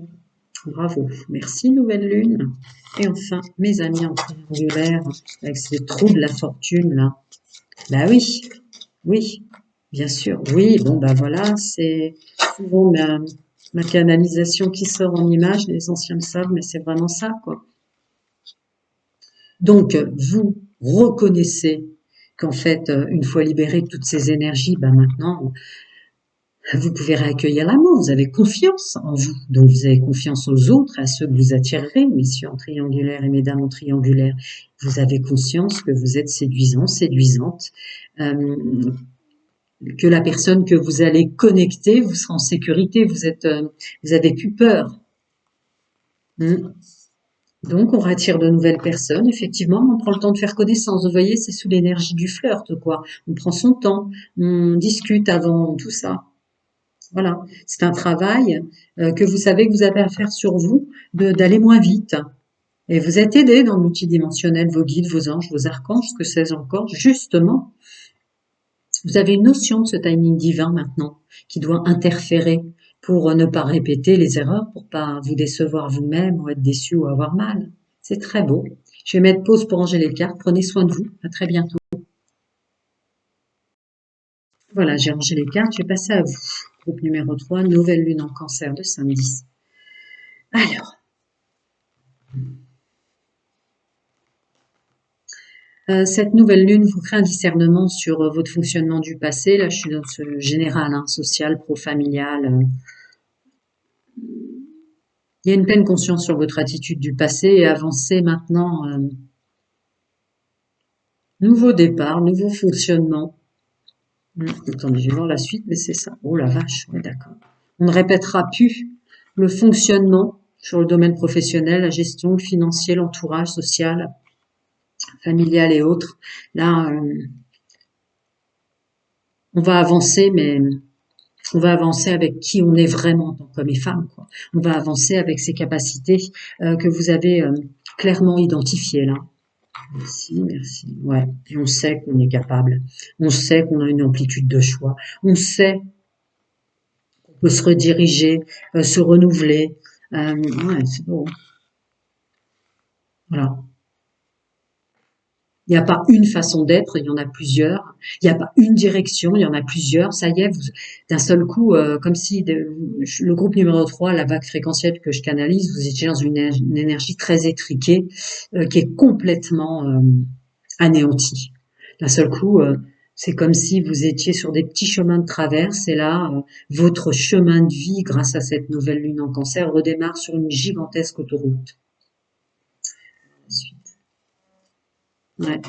Bravo, merci nouvelle lune. Et enfin, mes amis en triangulaire, avec ces trous de la fortune là. Bah oui, oui, bien sûr. Oui, bon bah voilà, c'est souvent ma canalisation qui sort en image, les anciens le savent, mais c'est vraiment ça, quoi. Donc, vous reconnaissez qu'en fait, une fois libéré de toutes ces énergies, bah maintenant, vous pouvez réaccueillir l'amour, vous avez confiance en vous, donc vous avez confiance aux autres, à ceux que vous attirerez, messieurs en triangulaire et mesdames en triangulaire. Vous avez conscience que vous êtes séduisant, séduisante, euh, que la personne que vous allez connecter, vous serez en sécurité, vous avez plus peur. Mm. Donc, on attire de nouvelles personnes, effectivement, on prend le temps de faire connaissance. Vous voyez, c'est sous l'énergie du flirt, quoi. On prend son temps, on discute avant, tout ça. Voilà. C'est un travail que vous savez que vous avez à faire sur vous, d'aller moins vite. Et vous êtes aidé dans le multidimensionnel, vos guides, vos anges, vos archanges, ce que c'est encore, justement. Vous avez une notion de ce timing divin maintenant qui doit interférer pour ne pas répéter les erreurs, pour pas vous décevoir vous-même ou être déçu ou avoir mal. C'est très beau. Je vais mettre pause pour ranger les cartes. Prenez soin de vous. À très bientôt. Voilà, j'ai rangé les cartes. Je vais passer à vous. Groupe numéro 3, nouvelle lune en cancer de samedi. Alors, cette nouvelle lune vous crée un discernement sur votre fonctionnement du passé. Là, je suis dans ce général, hein, social, pro-familial. Il y a une pleine conscience sur votre attitude du passé et avancez maintenant. Nouveau départ, nouveau fonctionnement. Attendez, je vais voir la suite, mais c'est ça. Oh la vache, ouais, d'accord. On ne répétera plus le fonctionnement sur le domaine professionnel, la gestion, le financier, l'entourage social, familial et autres. Là, on va avancer, mais on va avancer avec qui on est vraiment en tant qu'homme et femme, quoi. On va avancer avec ces capacités que vous avez clairement identifiées là. Merci, merci. Ouais, et on sait qu'on est capable. On sait qu'on a une amplitude de choix. On sait qu'on peut se rediriger, se renouveler. Ouais, c'est beau. Voilà. Il n'y a pas une façon d'être, il y en a plusieurs. Il n'y a pas une direction, il y en a plusieurs. Ça y est, d'un seul coup, comme si le groupe numéro 3, la vague fréquentielle que je canalise, vous étiez dans une énergie très étriquée, qui est complètement anéantie. D'un seul coup, c'est comme si vous étiez sur des petits chemins de traverse et là, votre chemin de vie, grâce à cette nouvelle lune en cancer, redémarre sur une gigantesque autoroute. Ouais.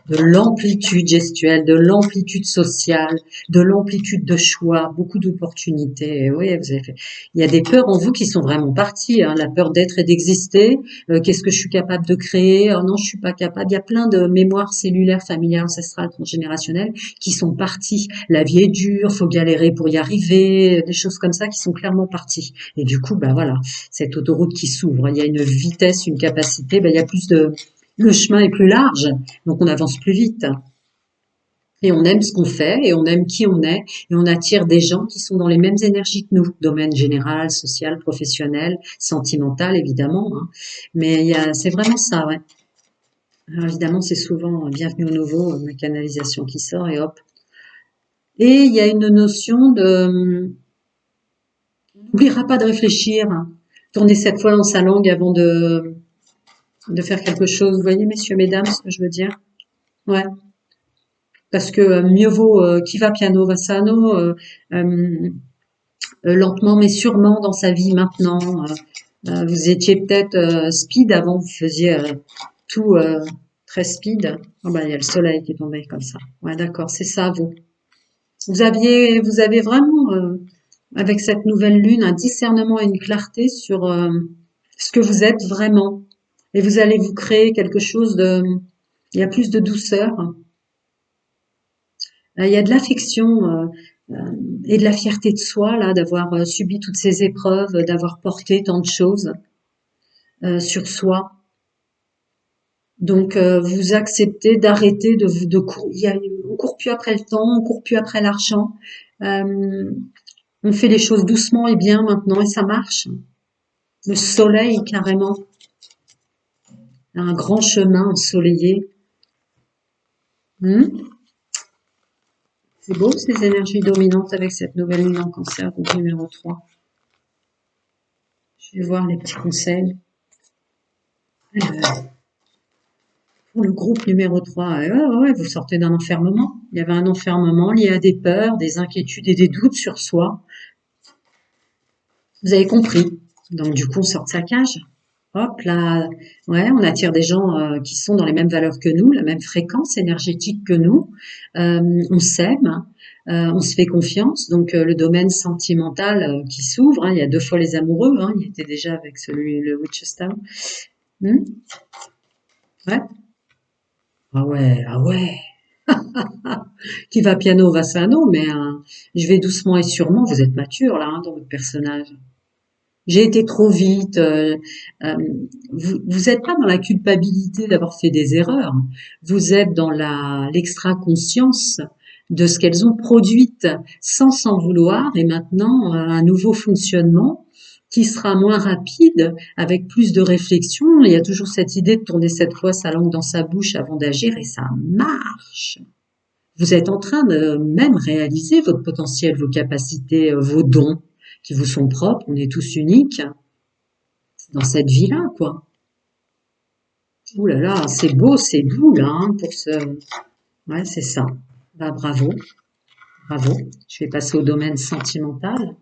De l'amplitude gestuelle, de l'amplitude sociale, de l'amplitude de choix, beaucoup d'opportunités. Oui, vous avez fait. Il y a des peurs en vous qui sont vraiment parties, hein. La peur d'être et d'exister. Qu'est-ce que je suis capable de créer? Oh non, je suis pas capable. Il y a plein de mémoires cellulaires, familiales, ancestrales, transgénérationnelles qui sont parties. La vie est dure, faut galérer pour y arriver, des choses comme ça qui sont clairement parties. Et du coup, ben voilà, cette autoroute qui s'ouvre. Il y a une vitesse, une capacité. Ben il y a plus de le chemin est plus large, donc on avance plus vite. Et on aime ce qu'on fait, et on aime qui on est, et on attire des gens qui sont dans les mêmes énergies que nous, domaine général, social, professionnel, sentimental, évidemment. Hein. Mais c'est vraiment ça, ouais. Alors évidemment, c'est souvent bienvenue au nouveau, ma canalisation qui sort, et hop. Et il y a une notion de... On n'oubliera pas de réfléchir, hein. Tourner 7 fois dans sa langue avant de faire quelque chose. Vous voyez, messieurs, mesdames, ce que je veux dire? Ouais. Parce que mieux vaut qui va piano va sano, lentement mais sûrement dans sa vie maintenant. Vous étiez peut-être speed avant, vous faisiez tout très speed. Oh bah, il y a le soleil qui est tombé comme ça. Ouais, d'accord, c'est ça vous. Vous avez vraiment avec cette nouvelle lune un discernement et une clarté sur ce que vous êtes vraiment. Et vous allez vous créer quelque chose de, il y a plus de douceur. Il y a de l'affection et de la fierté de soi, là, d'avoir subi toutes ces épreuves, d'avoir porté tant de choses sur soi. Donc, vous acceptez d'arrêter on court plus après le temps, on court plus après l'argent. On fait les choses doucement et bien maintenant, et ça marche. Le soleil, carrément, un grand chemin ensoleillé. C'est beau, ces énergies dominantes avec cette nouvelle lune en cancer, donc numéro 3. Je vais voir les petits conseils. Pour le groupe numéro 3, ouais, vous sortez d'un enfermement. Il y avait un enfermement lié à des peurs, des inquiétudes et des doutes sur soi. Vous avez compris. Donc du coup, on sort de sa cage. Hop là, ouais, on attire des gens qui sont dans les mêmes valeurs que nous, la même fréquence énergétique que nous. On s'aime, on se fait confiance. Donc le domaine sentimental qui s'ouvre. Hein, il y a 2 fois les amoureux. Hein, il était déjà avec le Witch's Town. Ouais. Ah ouais, ah ouais. Qui va piano va sano, mais je vais doucement et sûrement. Vous êtes mature là hein, dans votre personnage. J'ai été trop vite. Euh, vous êtes pas dans la culpabilité d'avoir fait des erreurs. Vous êtes dans l'extra-conscience de ce qu'elles ont produite sans s'en vouloir et maintenant un nouveau fonctionnement qui sera moins rapide, avec plus de réflexion. Il y a toujours cette idée de tourner 7 fois sa langue dans sa bouche avant d'agir et ça marche. Vous êtes en train de même réaliser votre potentiel, vos capacités, vos dons qui vous sont propres. On est tous uniques dans cette vie-là, quoi. Ouh là là, c'est beau, c'est doux, là, hein, pour ce... Ouais, c'est ça. Bah, bravo, bravo. Je vais passer au domaine sentimental.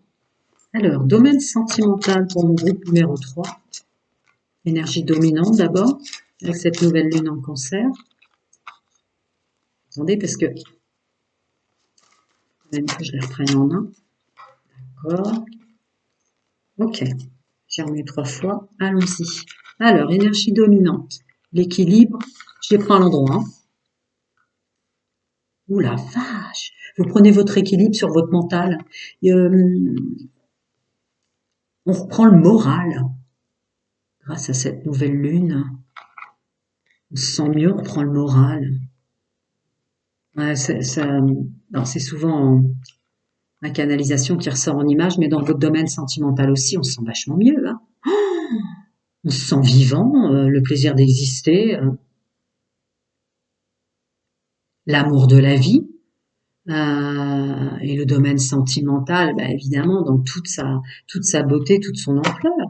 Alors, domaine sentimental pour mon groupe numéro 3. Énergie dominante d'abord, avec cette nouvelle lune en cancer. Attendez, parce que... Même que je les reprenne en main. D'accord. Ok. J'ai remis 3 fois. Allons-y. Alors, énergie dominante. L'équilibre. Je les prends à l'endroit. Hein. Ouh la vache! Vous prenez votre équilibre sur votre mental. On reprend le moral grâce à cette nouvelle lune. On se sent mieux, on reprend le moral. Ouais, c'est souvent la canalisation qui ressort en image, mais dans votre domaine sentimental aussi, on se sent vachement mieux. Hein. On se sent vivant, le plaisir d'exister. l'amour de la vie, et le domaine sentimental, bah, évidemment, dans toute sa beauté, toute son ampleur.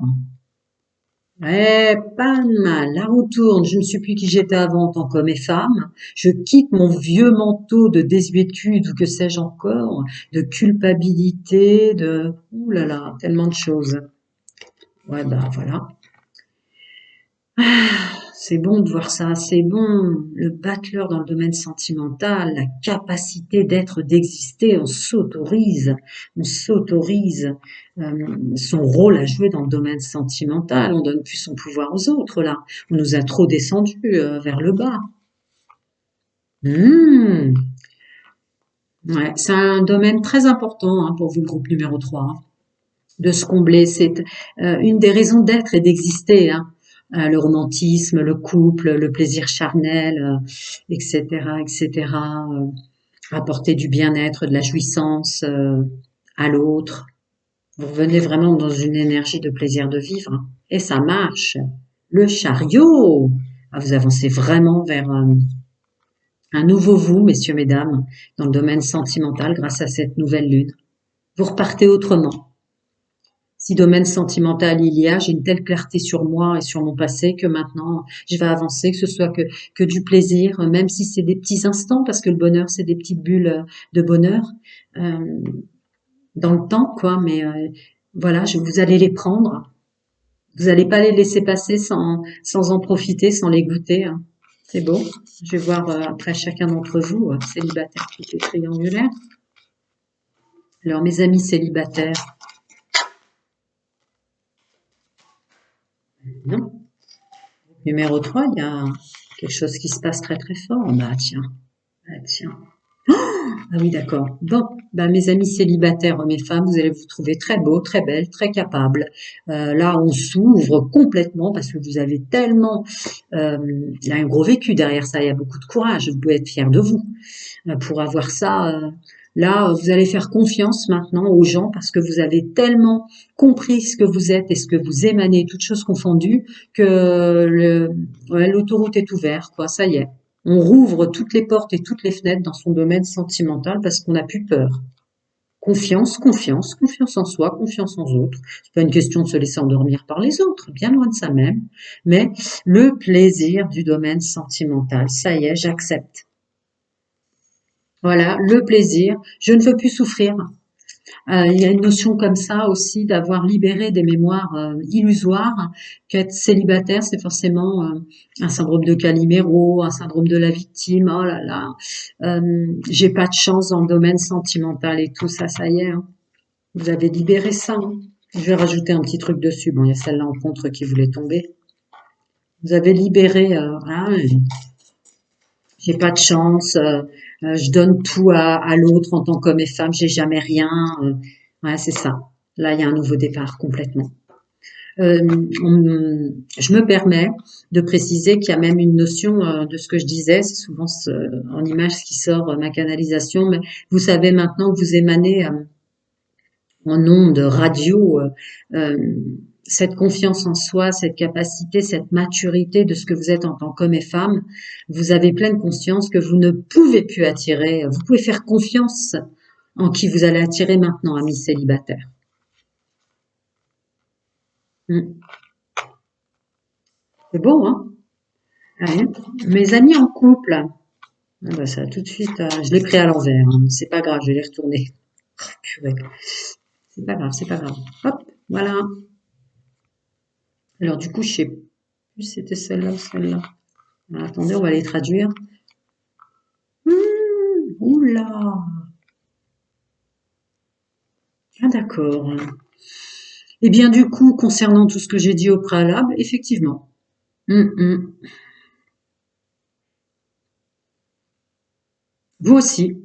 Eh, pas mal, la roue tourne, je ne suis plus qui j'étais avant en tant qu'homme et femme, je quitte mon vieux manteau de désuétude ou que sais-je encore, de culpabilité, ouh là là, tellement de choses. Ouais, bah voilà. C'est bon de voir ça, c'est bon. Le battleur dans le domaine sentimental, la capacité d'être, d'exister, on s'autorise son rôle à jouer dans le domaine sentimental. On donne plus son pouvoir aux autres là. On nous a trop descendus vers le bas. Mmh. Ouais, c'est un domaine très important pour vous, le groupe numéro 3, hein, de se combler. C'est une des raisons d'être et d'exister, hein. Le romantisme, le couple, le plaisir charnel, etc., etc. Apporter du bien-être, de la jouissance à l'autre. Vous revenez vraiment dans une énergie de plaisir de vivre, hein. Et ça marche. Le chariot. Ah, vous avancez vraiment vers un nouveau vous, messieurs, mesdames, dans le domaine sentimental grâce à cette nouvelle lune. Vous repartez autrement. Si domaine sentimental il y a, j'ai une telle clarté sur moi et sur mon passé que maintenant je vais avancer, que ce soit que du plaisir, même si c'est des petits instants, parce que le bonheur c'est des petites bulles de bonheur euh, dans le temps, quoi. Mais voilà, vous allez les prendre. Vous n'allez pas les laisser passer sans en profiter, sans les goûter, hein. C'est beau. Je vais voir après chacun d'entre vous, célibataire qui est triangulaire. Alors mes amis célibataires, non. Numéro 3, il y a quelque chose qui se passe très très fort. Bah tiens, ah, tiens. Ah oui, d'accord. Bon, bah mes amis célibataires, mes femmes, vous allez vous trouver très beaux, très belles, très capables. Là, on s'ouvre complètement parce que vous avez tellement, il y a un gros vécu derrière ça. Il y a beaucoup de courage. Vous pouvez être fiers de vous pour avoir ça. Là, vous allez faire confiance maintenant aux gens parce que vous avez tellement compris ce que vous êtes et ce que vous émanez, toutes choses confondues, que ouais, l'autoroute est ouverte, quoi. Ça y est. On rouvre toutes les portes et toutes les fenêtres dans son domaine sentimental parce qu'on n'a plus peur. Confiance, confiance, confiance en soi, confiance en autres. C'est pas une question de se laisser endormir par les autres, bien loin de ça même. Mais le plaisir du domaine sentimental, ça y est, j'accepte. Voilà, le plaisir. Je ne veux plus souffrir. Il y a une notion comme ça aussi d'avoir libéré des mémoires illusoires, qu'être célibataire, c'est forcément un syndrome de Calimero, un syndrome de la victime. Oh là là, j'ai pas de chance dans le domaine sentimental et tout ça, ça y est, hein. Vous avez libéré ça, hein. Je vais rajouter un petit truc dessus. Bon, il y a celle-là en contre qui voulait tomber. Vous avez libéré, j'ai pas de chance, je donne tout à l'autre en tant qu'homme et femme, j'ai jamais rien. Ouais, c'est ça. Là, il y a un nouveau départ complètement. Euh, je me permets de préciser qu'il y a même une notion de ce que je disais, c'est souvent en image ce qui sort ma canalisation, mais vous savez maintenant que vous émanez en ondes radio euh, cette confiance en soi, cette capacité, cette maturité de ce que vous êtes en tant qu'homme et femme, vous avez pleine conscience que vous ne pouvez plus attirer, vous pouvez faire confiance en qui vous allez attirer maintenant, amis célibataires. Mm. C'est beau, hein? Allez. Mes amis en couple, ah bah ça tout de suite, je l'ai pris à l'envers, hein. C'est pas grave, je vais les retourner. Oh, purée. C'est pas grave, c'est pas grave. Hop, voilà. Alors du coup, je sais plus si c'était celle-là ou celle-là. Attendez, on va les traduire. Oula. Ah d'accord. Eh bien du coup, concernant tout ce que j'ai dit au préalable, effectivement. Hum, hum. Vous aussi.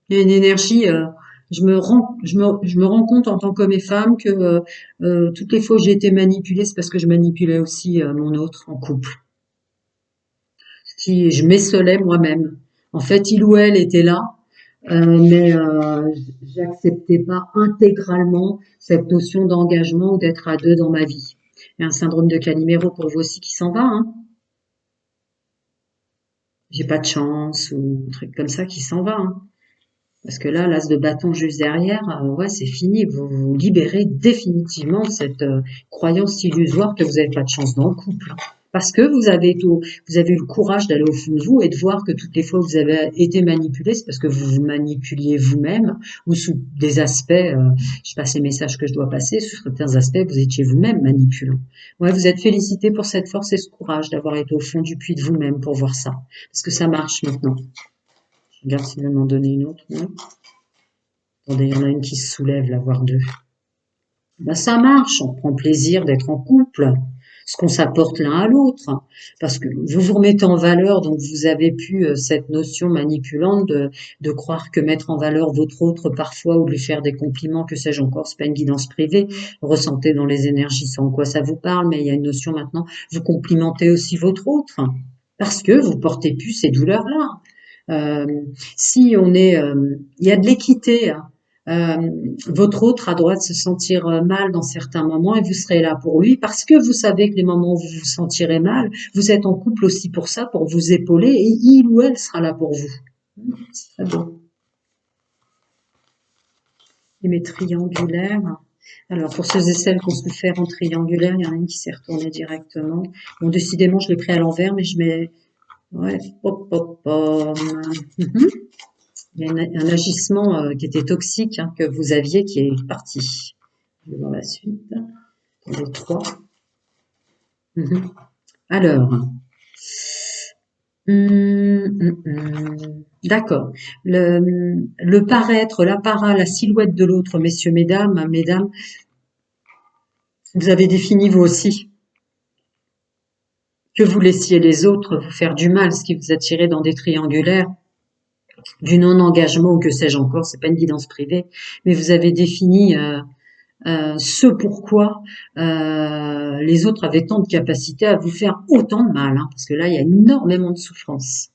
Il y a une énergie. Je me rends compte en tant qu'homme et femme que toutes les fois où j'ai été manipulée, c'est parce que je manipulais aussi mon autre en couple. Qui je m'esselais moi-même. En fait, il ou elle était là, mais j'acceptais pas intégralement cette notion d'engagement ou d'être à deux dans ma vie. Il y a un syndrome de Calimero pour vous aussi qui s'en va, hein. j'ai pas de chance ou un truc comme ça qui s'en va, hein. Parce que là, l'as de bâton juste derrière, ouais, c'est fini. Vous vous libérez définitivement de cette croyance illusoire que vous n'avez pas de chance dans le couple. Parce que vous avez eu le courage d'aller au fond de vous et de voir que toutes les fois où vous avez été manipulé, c'est parce que vous vous manipuliez vous-même ou sous des aspects, je passe les messages que je dois passer, sous certains aspects, vous étiez vous-même manipulant. Ouais, vous êtes félicité pour cette force et ce courage d'avoir été au fond du puits de vous-même pour voir ça. Parce que ça marche maintenant. Je regarde s'il veut m'en donner une autre. Ouais. Attendez, il y en a une qui se soulève, là, voire deux. Ben, ça marche, on prend plaisir d'être en couple, ce qu'on s'apporte l'un à l'autre, parce que vous vous remettez en valeur, donc vous avez pu cette notion manipulante de croire que mettre en valeur votre autre parfois ou lui faire des compliments, que sais-je encore, c'est pas une guidance privée, ressentez dans les énergies sans quoi ça vous parle, mais il y a une notion maintenant, vous complimentez aussi votre autre, parce que vous portez plus ces douleurs-là. Euh, si on est, il y a de l'équité, hein. Votre autre a droit de se sentir mal dans certains moments et vous serez là pour lui parce que vous savez que les moments où vous vous sentirez mal, vous êtes en couple aussi pour ça, pour vous épauler et il ou elle sera là pour vous. C'est très beau. Et mes triangulaires. Alors, pour ceux et celles qui ont souffert en triangulaire, il y en a une qui s'est retournée directement. Bon, décidément, je l'ai pris à l'envers, mais je mets... Ouais, hop, hop, hop. Mhm. Il y a un agissement qui était toxique, hein, que vous aviez qui est parti. Je vais voir la suite. Les trois. Mhm. Alors, d'accord. Le paraître, l'apparat, la silhouette de l'autre, messieurs, mesdames, vous avez défini vous aussi que vous laissiez les autres vous faire du mal, ce qui vous attirait dans des triangulaires, du non-engagement ou que sais-je encore, c'est pas une guidance privée, mais vous avez défini ce pourquoi les autres avaient tant de capacité à vous faire autant de mal, hein, parce que là, il y a énormément de souffrance.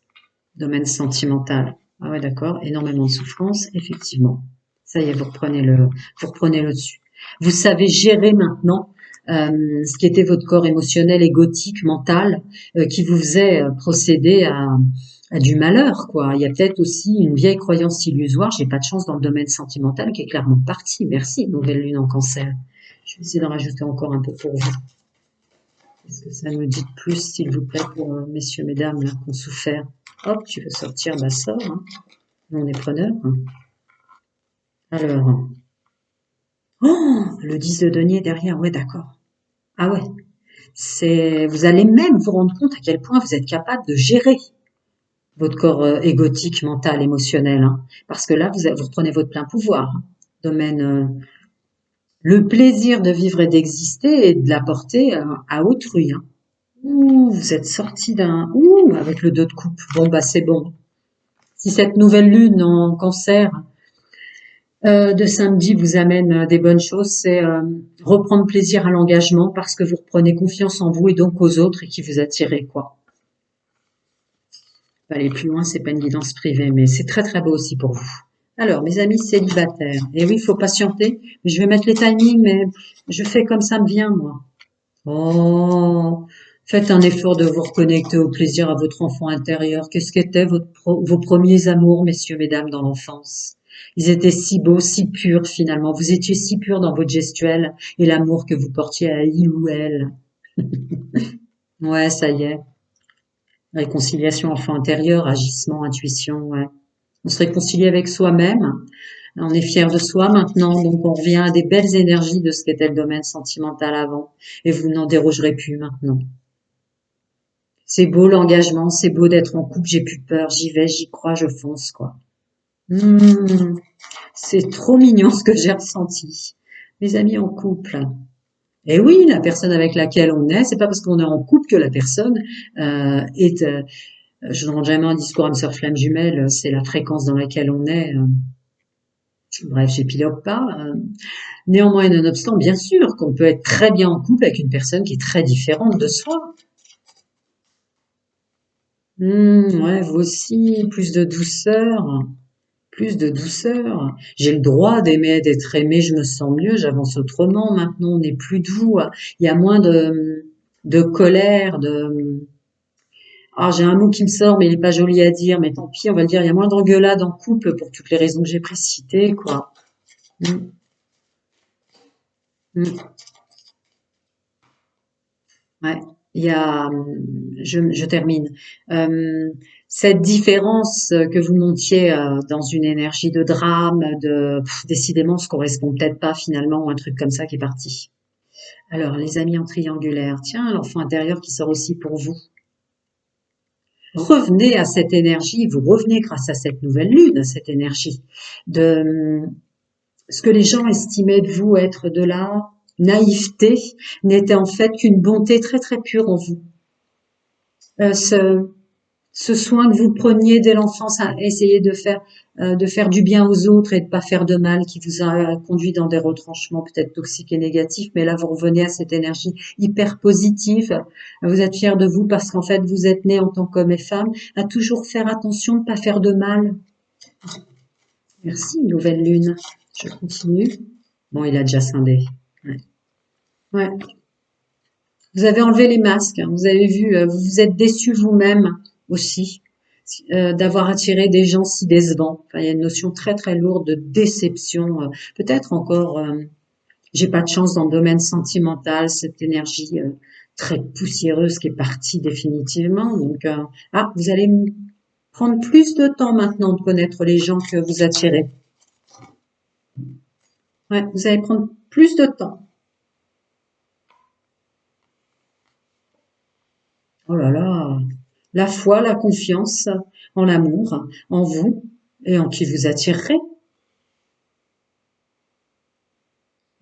Domaine sentimental. Ah ouais, d'accord, énormément de souffrance, effectivement. Ça y est, vous reprenez le dessus. Vous savez gérer maintenant ce qui était votre corps émotionnel, égotique, mental, qui vous faisait procéder à du malheur, quoi. Il y a peut-être aussi une vieille croyance illusoire. J'ai pas de chance dans le domaine sentimental qui est clairement partie. Merci, nouvelle lune en cancer. Je vais essayer d'en rajouter encore un peu pour vous. Est-ce que ça nous dit plus, s'il vous plaît, pour messieurs, mesdames, là, qui ont souffert? Hop, tu veux sortir, bah sors, hein. On est preneur, hein. Alors, oh, le 10 de denier derrière, ouais, d'accord. Ah ouais, vous allez même vous rendre compte à quel point vous êtes capable de gérer votre corps égotique, mental, émotionnel, hein. Parce que là, vous reprenez votre plein pouvoir, hein. Domaine, le plaisir de vivre et d'exister et de l'apporter à autrui, hein. Ouh, vous êtes sorti avec le 2 de coupe. Bon, bah, c'est bon. Si cette nouvelle lune en cancer de samedi vous amène des bonnes choses, c'est reprendre plaisir à l'engagement parce que vous reprenez confiance en vous et donc aux autres et qui vous attirez, quoi. Aller plus loin, c'est pas une guidance privée, mais c'est très très beau aussi pour vous. Alors, mes amis célibataires, et oui, il faut patienter, mais je vais mettre les timings, mais je fais comme ça me vient, moi. Oh, faites un effort de vous reconnecter au plaisir à votre enfant intérieur. Qu'est-ce qu'étaient vos premiers amours, messieurs, mesdames, dans l'enfance? Ils étaient si beaux, si purs, finalement. Vous étiez si purs dans votre gestuelle et l'amour que vous portiez à il ou elle. Ouais, ça y est. Réconciliation enfant intérieur, agissement, intuition, ouais. On se réconcilie avec soi-même. On est fier de soi maintenant, donc on revient à des belles énergies de ce qu'était le domaine sentimental avant. Et vous n'en dérogerez plus maintenant. C'est beau l'engagement, c'est beau d'être en couple, j'ai plus peur, j'y vais, j'y crois, je fonce, quoi. Mmh, c'est trop mignon ce que j'ai ressenti. Mes amis en couple. Et oui, la personne avec laquelle on est, c'est pas parce qu'on est en couple que la personne est. Je ne rends jamais un discours à une sœur flamme jumelle, c'est la fréquence dans laquelle on est. Bref, j'épilogue pas. Néanmoins et nonobstant, bien sûr qu'on peut être très bien en couple avec une personne qui est très différente de soi. Ouais, vous aussi, plus de douceur. Plus de douceur. J'ai le droit d'aimer, d'être aimé, je me sens mieux, j'avance autrement. Maintenant, on est plus doux. Il y a moins de colère, Ah, j'ai un mot qui me sort, mais il est pas joli à dire, mais tant pis, on va le dire, il y a moins d'engueulades en couple pour toutes les raisons que j'ai précitées, quoi. Mm, mm. Ouais, il y a, je termine. Euh, cette différence que vous montiez dans une énergie de drame, décidément, ce correspond peut-être pas finalement ou un truc comme ça qui est parti. Alors, les amis en triangulaire, tiens, l'enfant intérieur qui sort aussi pour vous. Revenez à cette énergie, vous revenez grâce à cette nouvelle lune, à cette énergie de ce que les gens estimaient de vous être de la naïveté n'était en fait qu'une bonté très très pure en vous. Ce, ce soin que vous preniez dès l'enfance à essayer de faire du bien aux autres et de pas faire de mal qui vous a conduit dans des retranchements peut-être toxiques et négatifs, mais là vous revenez à cette énergie hyper positive. Vous êtes fiers de vous parce qu'en fait vous êtes nés en tant qu'hommes et femmes à toujours faire attention de pas faire de mal. Merci, nouvelle lune. Je continue. Bon, il a déjà scindé. Ouais. Ouais. Vous avez enlevé les masques, hein. Vous avez vu, vous vous êtes déçu vous-même aussi d'avoir attiré des gens si décevants. Enfin, il y a une notion très très lourde de déception. Peut-être encore, j'ai pas de chance dans le domaine sentimental, cette énergie très poussiéreuse qui est partie définitivement. Donc, vous allez prendre plus de temps maintenant de connaître les gens que vous attirez. Ouais, vous allez prendre plus de temps. Oh là là, la foi, la confiance en l'amour, en vous et en qui vous attirerez.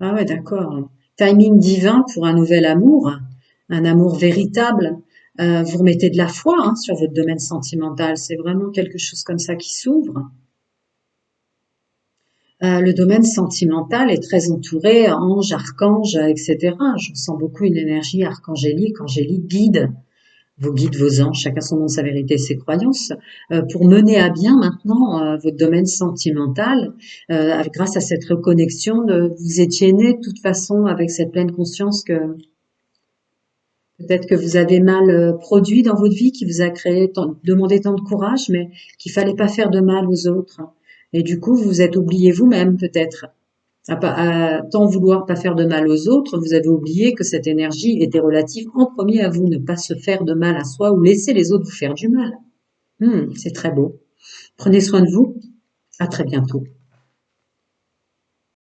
Ah ouais, d'accord. Timing divin pour un nouvel amour, un amour véritable. Vous remettez de la foi sur votre domaine sentimental. C'est vraiment quelque chose comme ça qui s'ouvre. Le domaine sentimental est très entouré, anges, archanges, etc. Je sens beaucoup une énergie archangélique, angélique, guide. Vos guides, vos anges, chacun son nom, sa vérité, ses croyances, pour mener à bien maintenant votre domaine sentimental, grâce à cette reconnexion, vous étiez né de toute façon avec cette pleine conscience que peut-être que vous avez mal produit dans votre vie, qui vous a demandé tant de courage, mais qu'il fallait pas faire de mal aux autres. Et du coup, vous vous êtes oublié vous-même peut-être. À tant vouloir pas faire de mal aux autres, vous avez oublié que cette énergie était relative en premier à vous, ne pas se faire de mal à soi ou laisser les autres vous faire du mal. C'est très beau. Prenez soin de vous. À très bientôt.